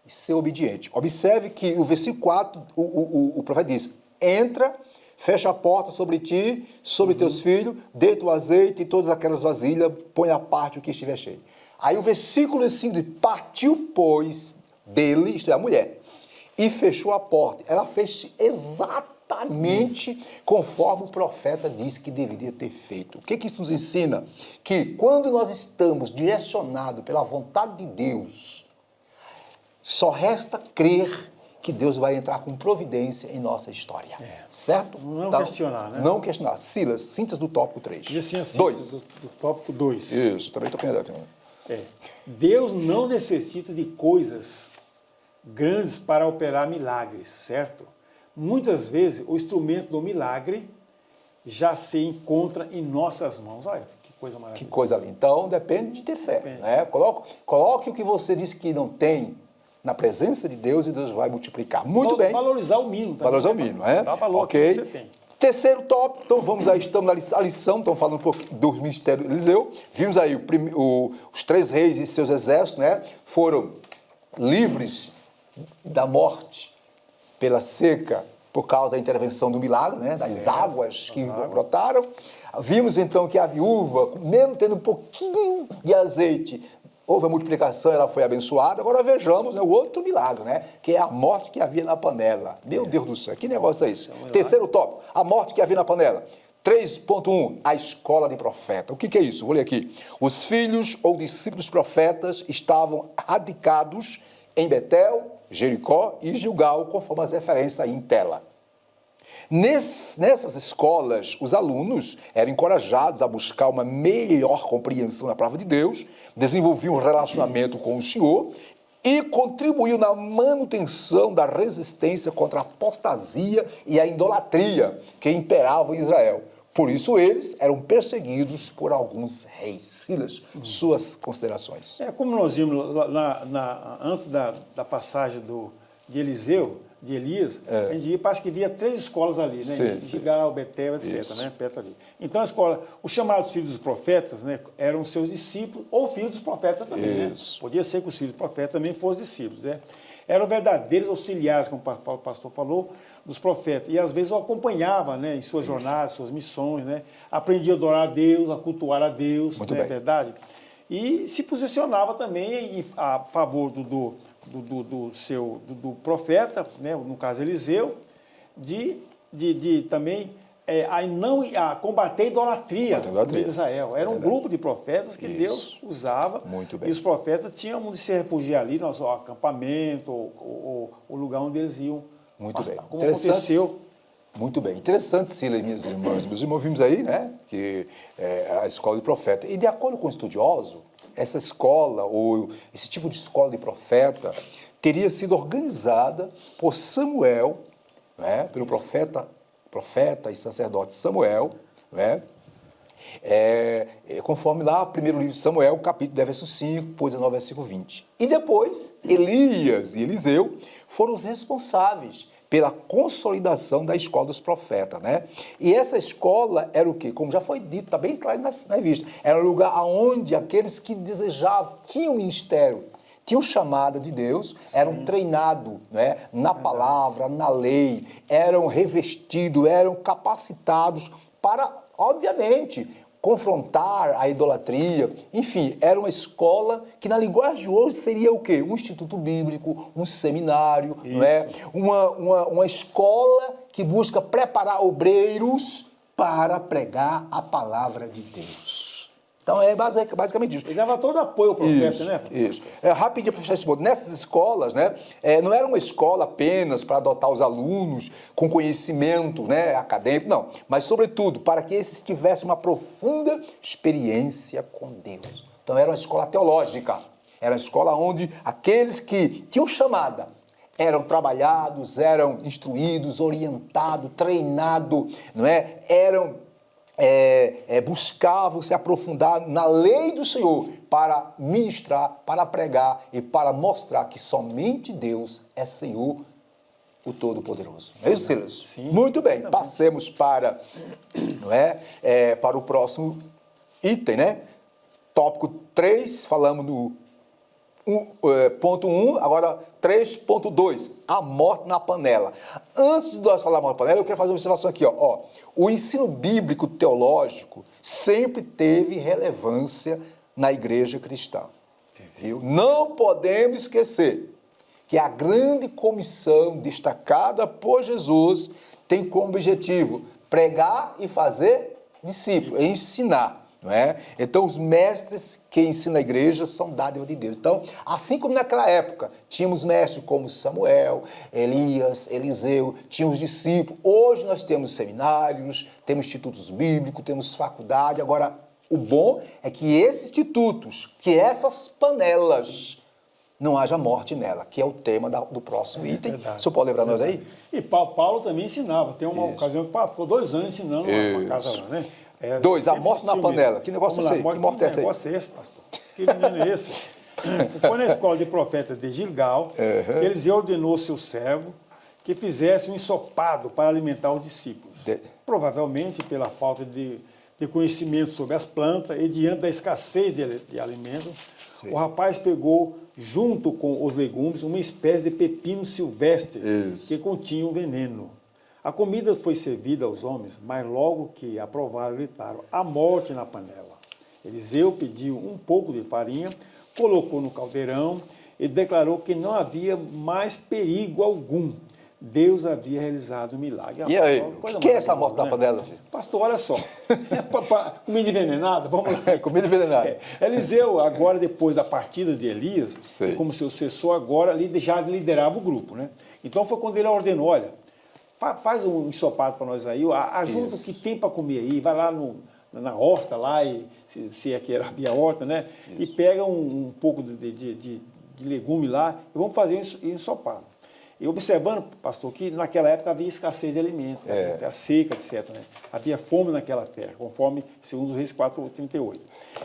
e ser obediente. Observe que o versículo 4, o profeta diz, entra, fecha a porta sobre ti, sobre teus filhos, deita o azeite e todas aquelas vasilhas, põe à parte o que estiver cheio. Aí o versículo 5 diz, partiu, pois, dele, isto é, a mulher, e fechou a porta. Ela fez exatamente conforme o profeta disse que deveria ter feito. O que isso nos ensina? Que quando nós estamos direcionados pela vontade de Deus, só resta crer que Deus vai entrar com providência em nossa história. Certo? Não questionar, né? Não questionar. Silas, síntese do tópico 3. E assim, 2. do tópico 2. Isso, também estou pensando. Deus não necessita de coisas grandes para operar milagres, certo? Muitas vezes o instrumento do milagre já se encontra em nossas mãos. Olha, que coisa Que maravilhosa. coisa ali. Então, depende de ter fé. Depende. Né? Coloque o que você disse que não tem na presença de Deus e Deus vai multiplicar. Muito bem. Valorizar o mínimo também. Valorizar o né, mínimo, pastor? é? Dá valor Ok. que você tem. Terceiro tópico, então vamos aí, estamos na lição, estamos falando um pouquinho dos ministérios de Eliseu. Vimos aí os 3 reis e seus exércitos, né? Foram livres da morte pela seca por causa da intervenção do milagre, né? Das águas que brotaram. Vimos então que a viúva, mesmo tendo um pouquinho de azeite, houve a multiplicação, ela foi abençoada. Agora vejamos, né, o outro milagre, né, que é a morte que havia na panela. Meu Deus do céu, que negócio é esse? Terceiro tópico, a morte que havia na panela. 3.1, a escola de profeta. O que é isso? Vou ler aqui. Os filhos ou discípulos profetas estavam radicados em Betel, Jericó e Gilgal, conforme as referências aí em tela. Nessas escolas, os alunos eram encorajados a buscar uma melhor compreensão da palavra de Deus, desenvolviam um relacionamento com o Senhor e contribuíam na manutenção da resistência contra a apostasia e a idolatria que imperavam em Israel. Por isso eles eram perseguidos por alguns reis. Silas, suas considerações. Como nós vimos antes da passagem de Eliseu, de Elias, a gente parece que via 3 escolas ali, né? Sim, Gigal, Betel, etc., Isso. né? Perto ali. Então a escola, os chamados filhos dos profetas, né, eram seus discípulos, ou filhos dos profetas também, Isso. né? Podia ser que os filhos dos profetas também fossem discípulos, né? Eram verdadeiros auxiliares, como o pastor falou, dos profetas. E às vezes o acompanhava, né, em suas jornadas, suas missões, né? Aprendia a adorar a Deus, a cultuar a Deus, Muito né? bem. Verdade? E se posicionava também a favor do profeta, né, no caso Eliseu, de também a combater a idolatria de Israel. Era um grupo de profetas que Deus usava. Muito bem. E os profetas tinham onde se refugiar ali, no nosso acampamento, ou o lugar onde eles iam. Muito bem. Como aconteceu. Muito bem. Interessante, Silas e minhas irmãs. Meus irmãos, vimos aí, né, que a escola de profeta. E de acordo com o estudioso, essa escola, ou esse tipo de escola de profeta, teria sido organizada por Samuel, né, pelo profeta e sacerdote Samuel, né, conforme lá, primeiro livro de Samuel, capítulo 10, verso 5, depois 19, versículo 20. E depois, Elias e Eliseu foram os responsáveis pela consolidação da escola dos profetas, né? E essa escola era o quê? Como já foi dito, está bem claro na revista, era um lugar onde aqueles que desejavam, tinham ministério, tinham chamada de Deus, eram treinados, né, na palavra, na lei, eram revestidos, eram capacitados para, obviamente, confrontar a idolatria. Enfim, era uma escola que na linguagem de hoje seria o quê? Um instituto bíblico, um seminário, não é? Uma escola que busca preparar obreiros para pregar a palavra de Deus. Então é basicamente isso. Ele dava todo apoio ao profeta, Isso, né? isso. Rapidinho para fechar esse ponto. Nessas escolas, né, não era uma escola apenas para adotar os alunos com conhecimento, né, acadêmico, não. Mas, sobretudo, para que esses tivessem uma profunda experiência com Deus. Então, era uma escola teológica. Era uma escola onde aqueles que tinham chamada eram trabalhados, eram instruídos, orientados, treinados, não é? Buscavam se aprofundar na lei do Senhor para ministrar, para pregar e para mostrar que somente Deus é Senhor, o Todo-Poderoso. Não é isso, Silas? Sim. Muito bem, passemos para, para o próximo item, né? Tópico 3, falamos no ponto 1, agora 3.2, a morte na panela. Antes de nós falarmos na panela, eu quero fazer uma observação aqui. O ensino bíblico teológico sempre teve relevância na igreja cristã. Viu? Não podemos esquecer que a grande comissão destacada por Jesus tem como objetivo pregar e fazer discípulos, ensinar. Não é? Então, os mestres que ensinam a igreja são dádiva de Deus. Então, assim como naquela época, tínhamos mestres como Samuel, Elias, Eliseu, tínhamos discípulos. Hoje nós temos seminários, temos institutos bíblicos, temos faculdade. Agora, o bom é que esses institutos, que essas panelas, não haja morte nela, que é o tema do próximo item. Verdade. O senhor pode lembrar nós aí? E Paulo também ensinava. Tem uma ocasião que ficou 2 anos ensinando uma casa lá, né? A morte na panela. Que negócio é esse aí? Que morte é essa aí? Que negócio é esse, pastor? Que menino é esse? Foi na escola de profetas de Gilgal que Eliseu ordenou seu servo que fizesse um ensopado para alimentar os discípulos. Provavelmente pela falta de conhecimento sobre as plantas e diante da escassez de alimento, o rapaz pegou, junto com os legumes, uma espécie de pepino silvestre que continha um veneno. A comida foi servida aos homens, mas logo que a provaram, gritaram, a morte na panela. Eliseu pediu um pouco de farinha, colocou no caldeirão e declarou que não havia mais perigo algum. Deus havia realizado um milagre. E aí, o que é essa morte na panela? Pastor, olha só, comida envenenada, vamos lá. Comida envenenada. Eliseu, agora depois da partida de Elias, como seu sucessor agora, já liderava o grupo, né? Então foi quando ele ordenou, olha, faz um ensopado para nós aí, ajunta o que tem para comer aí, vai lá na horta lá, e, se é que havia horta, né? Isso. E pega um pouco de legume lá e vamos fazer um ensopado. E observando, pastor, que naquela época havia escassez de alimentos, a seca, etc. Né? Havia fome naquela terra, conforme segundo Reis 4:38.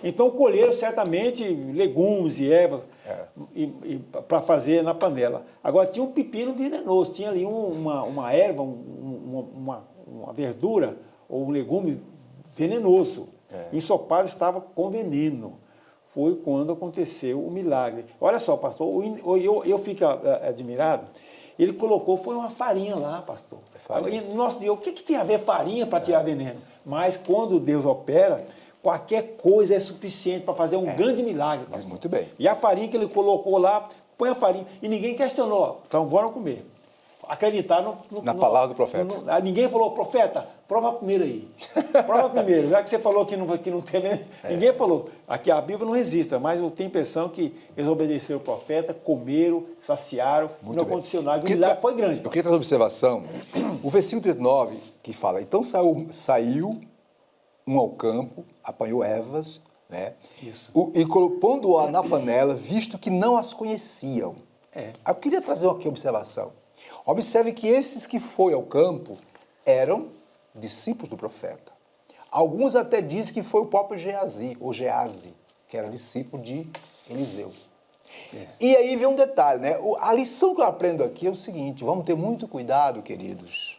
Então colheram certamente legumes e ervas para fazer na panela. Agora tinha um pepino venenoso, tinha ali uma erva, uma verdura ou um legume venenoso. O ensopado estava com veneno. Foi quando aconteceu o milagre. Olha só, pastor, eu fico admirado. Ele colocou, foi uma farinha lá, pastor. E, nosso Deus, o que tem a ver farinha para tirar veneno? Mas quando Deus opera, qualquer coisa é suficiente para fazer um grande milagre, pastor. Mas muito bem. E a farinha que ele colocou lá, põe a farinha. E ninguém questionou, então bora comer. Acreditaram na palavra do profeta. Ninguém falou, profeta, prova primeiro aí. Prova primeiro. Já que você falou que não tem, ninguém falou. Aqui a Bíblia não resiste, mas eu tenho a impressão que eles obedeceram o profeta, comeram, saciaram, não aconteceu nada. O milagre foi grande. Eu queria fazer uma observação. O versículo 39 que fala, então saiu um ao campo, apanhou ervas, né? Isso. E pondo-a na panela, visto que não as conheciam. Eu queria trazer aqui uma observação. Observe que esses que foram ao campo eram discípulos do profeta. Alguns até dizem que foi o próprio Geazi, que era discípulo de Eliseu. E aí vem um detalhe, né? A lição que eu aprendo aqui é o seguinte, vamos ter muito cuidado, queridos,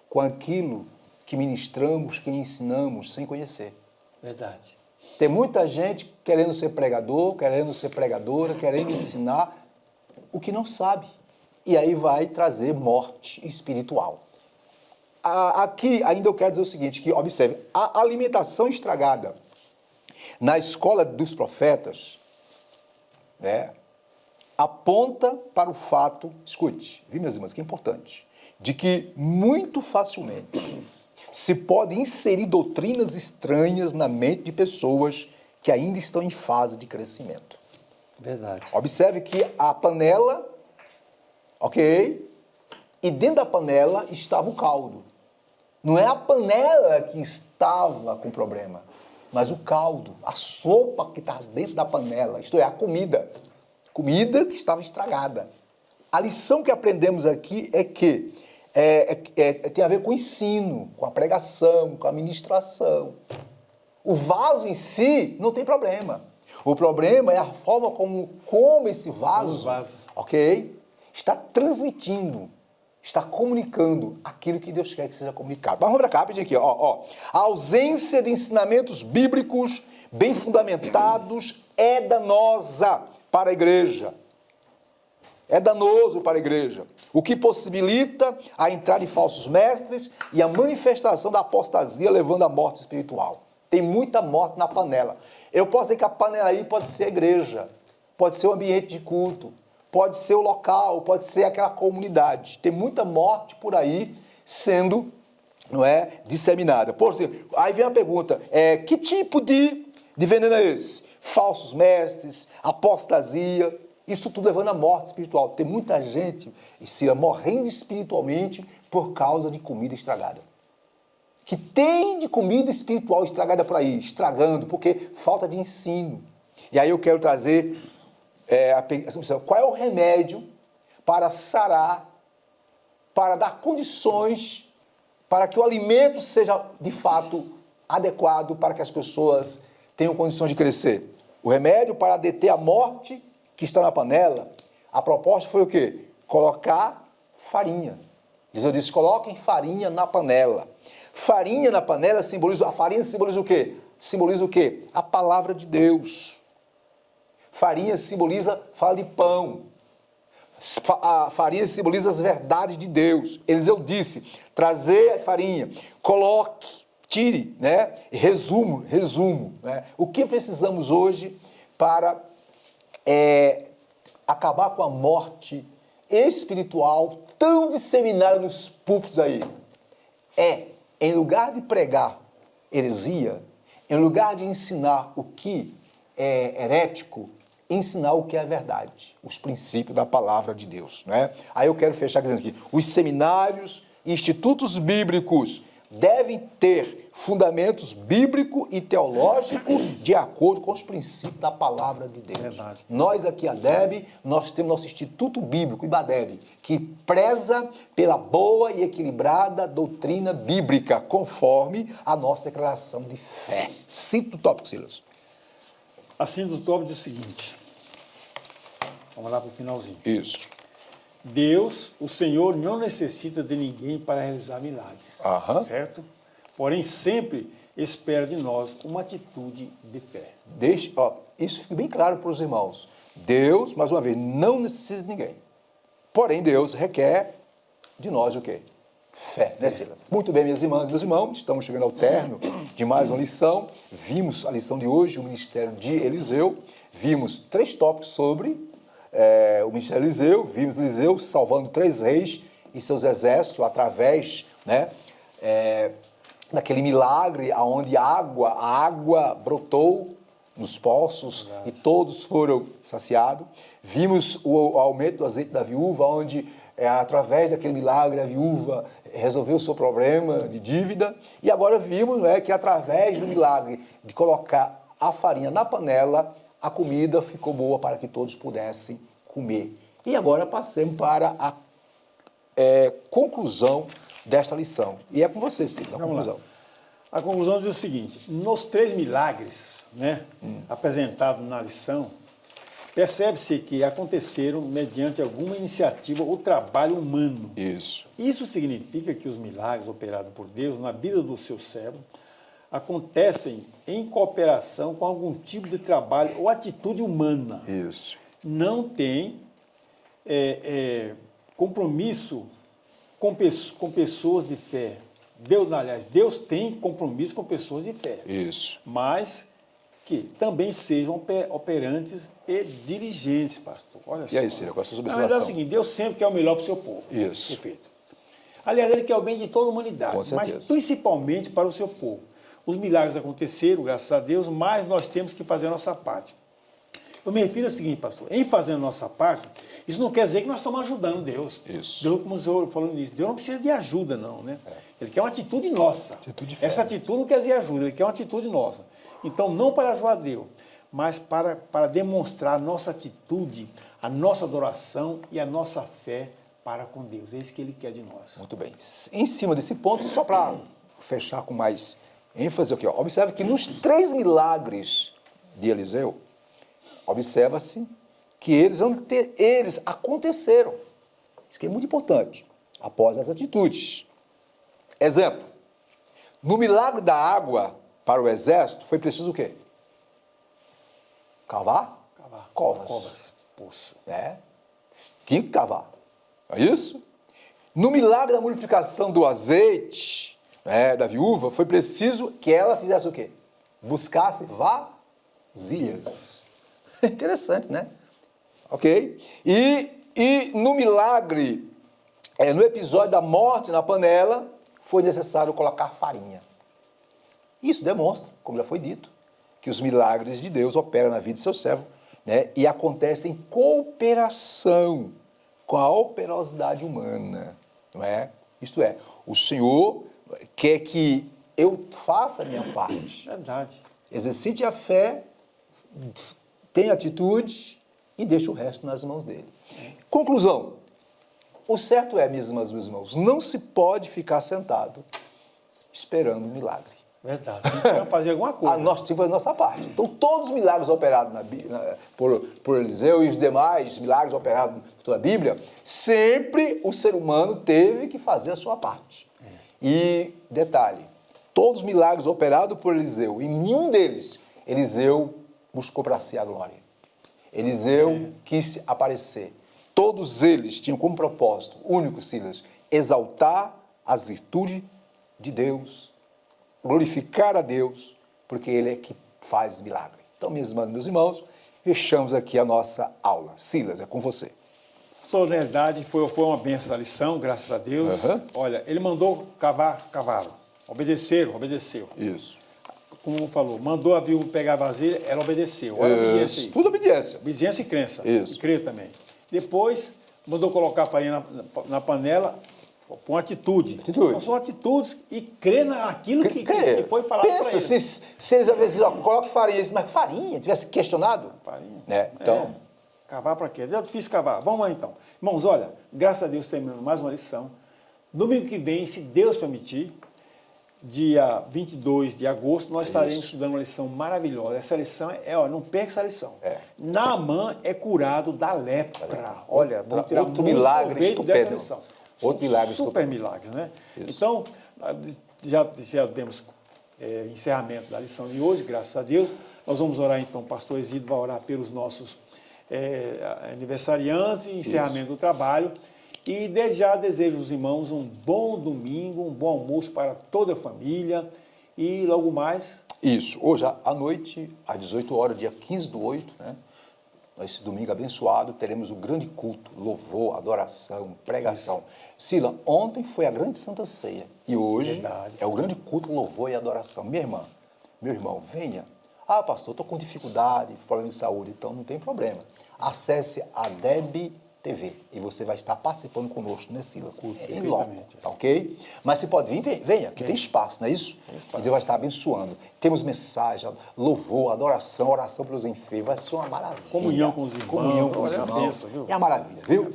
com aquilo que ministramos, que ensinamos sem conhecer. Verdade. Tem muita gente querendo ser pregador, querendo ser pregadora, querendo ensinar o que não sabe. E aí vai trazer morte espiritual. Aqui ainda eu quero dizer o seguinte, que observe, a alimentação estragada na escola dos profetas, né, aponta para o fato, escute, viu, minhas irmãs, que é importante, de que muito facilmente se pode inserir doutrinas estranhas na mente de pessoas que ainda estão em fase de crescimento. Verdade. Observe que a panela, ok? E dentro da panela estava o caldo. Não é a panela que estava com problema, mas o caldo, a sopa que está dentro da panela, isto é, a comida. Comida que estava estragada. A lição que aprendemos aqui é que tem a ver com o ensino, com a pregação, com a ministração. O vaso em si não tem problema. O problema é a forma como esse vaso, ok, está transmitindo, está comunicando aquilo que Deus quer que seja comunicado. Mas vamos para cá, rapidinho aqui, ó. A ausência de ensinamentos bíblicos bem fundamentados é danosa para a igreja. É danoso para a igreja, o que possibilita a entrada de falsos mestres e a manifestação da apostasia levando à morte espiritual. Tem muita morte na panela. Eu posso dizer que a panela aí pode ser a igreja, pode ser o ambiente de culto, pode ser o local, pode ser aquela comunidade. Tem muita morte por aí sendo, não é, disseminada. Por exemplo, aí vem a pergunta, que tipo de veneno é esse? Falsos mestres, apostasia, isso tudo levando à morte espiritual. Tem muita gente, Cira, morrendo espiritualmente por causa de comida estragada. Que tem de comida espiritual estragada por aí, estragando, porque falta de ensino. E aí eu quero trazer qual é o remédio para sarar, para dar condições para que o alimento seja de fato adequado para que as pessoas tenham condições de crescer. O remédio para deter a morte que está na panela, a proposta foi o quê? Colocar farinha. Deus disse, coloquem farinha na panela. Farinha na panela simboliza o quê? Simboliza o quê? A palavra de Deus. Farinha fala de pão. A farinha simboliza as verdades de Deus. Eliseu disse, trazer a farinha, coloque, tire, né? Resumo, né? O que precisamos hoje para acabar com a morte espiritual tão disseminada nos púlpitos aí? Em lugar de pregar heresia, em lugar de ensinar o que é herético, ensinar o que é verdade, os princípios da palavra de Deus, né? Aí eu quero fechar dizendo aqui, os seminários e institutos bíblicos devem ter fundamentos bíblico e teológico de acordo com os princípios da palavra de Deus. Verdade. Nós aqui, a DEB, nós temos nosso Instituto Bíblico, IBADEB, que preza pela boa e equilibrada doutrina bíblica, conforme a nossa declaração de fé. Cita o tópico, Silas. Assim do tópico diz o seguinte, vamos lá para o finalzinho. Isso. Deus, o Senhor, não necessita de ninguém para realizar milagres, certo? Porém, sempre espera de nós uma atitude de fé. Isso fica bem claro para os irmãos. Deus, mais uma vez, não necessita de ninguém. Porém, Deus requer de nós o quê? Fé, né, Sila? Muito bem, minhas irmãs e meus irmãos, estamos chegando ao término de mais uma lição. Vimos a lição de hoje, o ministério de Eliseu. Vimos 3 tópicos sobre o ministério de Eliseu. Vimos Eliseu salvando 3 reis e seus exércitos através, né, daquele milagre onde a água brotou nos poços e todos foram saciados. Vimos o aumento do azeite da viúva, onde através daquele milagre a viúva resolveu o seu problema de dívida. E agora vimos que através do milagre de colocar a farinha na panela, a comida ficou boa para que todos pudessem comer. E agora passemos para a conclusão desta lição. E é com você, Cid, a conclusão. A conclusão diz o seguinte, nos 3 milagres, né, apresentados na lição, percebe-se que aconteceram mediante alguma iniciativa ou trabalho humano. Isso significa que os milagres operados por Deus na vida do seu servo acontecem em cooperação com algum tipo de trabalho ou atitude humana. Não tem compromisso com pessoas de fé. Deus tem compromisso com pessoas de fé. Mas que também sejam operantes e dirigentes, pastor. Olha só. E aí, Ciro, qual é a sua observação? Na verdade é o seguinte, Deus sempre quer o melhor para o seu povo. Isso. Perfeito. Aliás, ele quer o bem de toda a humanidade, Com certeza. mas principalmente para o seu povo. Os milagres aconteceram, graças a Deus, mas nós temos que fazer a nossa parte. Eu me refiro ao seguinte, pastor, em fazendo a nossa parte, isso não quer dizer que nós estamos ajudando Deus. Isso. Deus, como o senhor falou nisso, Deus não precisa de ajuda, não, né? Ele quer uma atitude nossa. Atitude de fé. Essa atitude não quer dizer ajuda, ele quer uma atitude nossa. Então, não para ajudar Deus, mas para demonstrar a nossa atitude, a nossa adoração e a nossa fé para com Deus. É isso que ele quer de nós. Muito bem. Em cima desse ponto, só para fechar com mais ênfase aqui, ó, observe que nos 3 milagres de Eliseu, observa-se que eles aconteceram. Isso que é muito importante, após as atitudes. Exemplo, no milagre da água para o exército, foi preciso o quê? Cavar? Cavar. Covas. Covas. Poço. Né? Tinha que cavar. É isso? No milagre da multiplicação do azeite, né, da viúva, foi preciso que ela fizesse o quê? Buscasse vasilhas. Interessante, né? Ok? E no milagre, no episódio da morte na panela, foi necessário colocar farinha. Isso demonstra, como já foi dito, que os milagres de Deus operam na vida de seu servo, né, e acontecem em cooperação com a operosidade humana, não é? Isto é, o Senhor quer que eu faça a minha parte. Verdade. Exercite a fé, tenha atitude e deixe o resto nas mãos dele. Conclusão. O certo é, minhas irmãs, meus irmãos, não se pode ficar sentado esperando um milagre. Verdade. Tem que fazer alguma coisa. Nós temos que fazer a nossa parte. Então, todos os milagres operados por Eliseu e os demais milagres operados por toda a Bíblia, sempre o ser humano teve que fazer a sua parte. E, detalhe, todos os milagres operados por Eliseu, em nenhum deles, Eliseu buscou para si a glória. Eliseu quis aparecer. Todos eles tinham como propósito, único, Silas, exaltar as virtudes de Deus, glorificar a Deus, porque Ele é que faz milagre. Então, minhas irmãs, meus irmãos, fechamos aqui a nossa aula. Silas, é com você. Pastor, na verdade, foi uma benção a lição, graças a Deus. Olha, ele mandou cavar, cavaram. Obedeceram, obedeceu. Isso. Como falou, mandou a viúva pegar a vasilha, ela obedeceu. Olha a obediência aí. Tudo obediência. Obediência e crença. Isso. E crer também. Depois, mandou colocar a farinha na panela, com atitude. Então, são atitudes e crer naquilo que foi falado para eles. Pensa, se eles às vezes coloquem farinha, mas farinha, tivesse questionado. Farinha. Então, cavar para quê? É difícil cavar. Vamos lá então. Irmãos, olha, graças a Deus terminando mais uma lição. Domingo que vem, se Deus permitir, dia 22 de agosto, nós estaremos estudando uma lição maravilhosa. Essa lição não perca essa lição. Naamã é curado da lepra. Olha, vamos tirar outro milagre proveito dessa estupendo. lição. Outro milagre Super milagres, né? Isso. Então, já demos encerramento da lição de hoje, graças a Deus. Nós vamos orar então, o pastor Exídio vai orar pelos nossos aniversariantes e encerramento do trabalho. E desde já desejo aos irmãos um bom domingo, um bom almoço para toda a família e logo mais... Isso, hoje à noite, às 18 horas, dia 15/8, né? Esse domingo abençoado, teremos o grande culto, louvor, adoração, pregação. Sila, ontem foi a grande Santa Ceia e hoje é o grande culto, louvor e adoração. Minha irmã, meu irmão, venha. Ah, pastor, estou com dificuldade, problema de saúde, então não tem problema. Acesse a Deb TV e você vai estar participando conosco, né, Silas? Em loco, tá ok? Mas se pode vir, venha, que tem espaço, não é isso? Tem espaço. E Deus vai estar abençoando. Temos mensagem, louvor, adoração, oração pelos enfermos, vai ser uma maravilha. Comunhão com os irmãos. Comunhão com os irmãos. É uma maravilha, viu?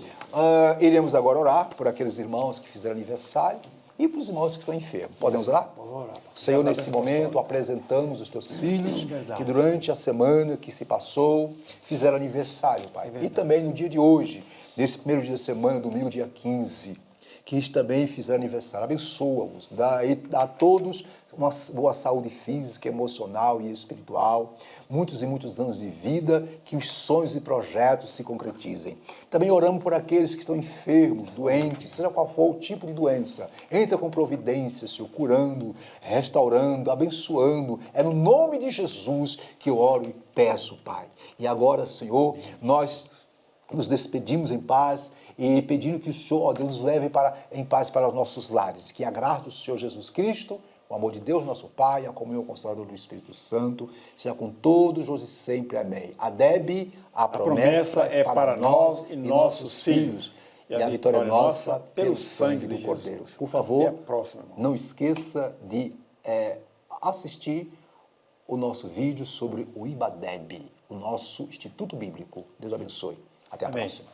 Iremos agora orar por aqueles irmãos que fizeram aniversário e para os irmãos que estão enfermos. Podemos orar? Vamos orar. Senhor, nesse momento, apresentamos os teus filhos que durante a semana que se passou fizeram aniversário, Pai. E também no dia de hoje, nesse primeiro dia da semana, domingo, dia 15, que eles também fizeram aniversário. Abençoa-os, dá a todos uma boa saúde física, emocional e espiritual, muitos e muitos anos de vida, que os sonhos e projetos se concretizem. Também oramos por aqueles que estão enfermos, doentes, seja qual for o tipo de doença. Entra com providência, Senhor, curando, restaurando, abençoando. É no nome de Jesus que eu oro e peço, Pai. E agora, Senhor, nós nos despedimos em paz e pedindo que o Senhor, ó Deus, nos leve em paz para os nossos lares. Que a graça do Senhor Jesus Cristo, o amor de Deus, nosso Pai, a comunhão consoladora do Espírito Santo, seja com todos hoje e sempre. Amém. Adebe, a promessa é para nós e nossos filhos. E a vitória é nossa pelo sangue de Cordeiro. Jesus. Por favor, Até a próxima, irmão. não esqueça de assistir o nosso vídeo sobre o IBADEB, o nosso Instituto Bíblico. Deus abençoe. Até a Amém. próxima.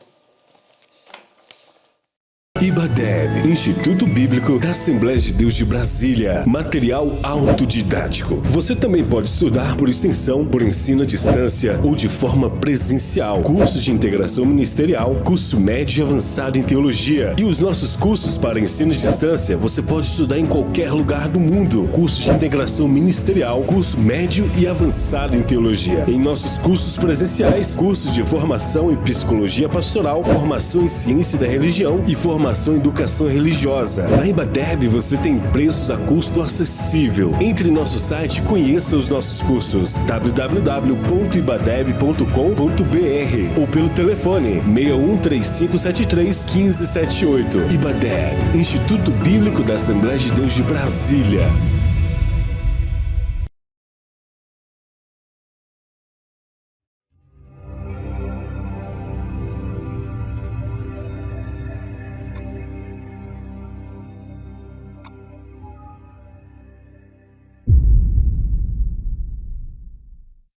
IBADEB, Instituto Bíblico da Assembleia de Deus de Brasília. Material autodidático. Você também pode estudar por extensão, por ensino à distância ou de forma presencial. Curso de integração ministerial, curso médio e avançado em teologia. E os nossos cursos para ensino à distância você pode estudar em qualquer lugar do mundo. Curso de integração ministerial, curso médio e avançado em teologia. Em nossos cursos presenciais, cursos de formação em psicologia pastoral, formação em ciência da religião e formação em educação religiosa. Na IBADEB você tem preços a custo acessível. Entre em nosso site e conheça os nossos cursos www.ibadeb.com.br ou pelo telefone 613573 1578. IBADEB, Instituto Bíblico da Assembleia de Deus de Brasília.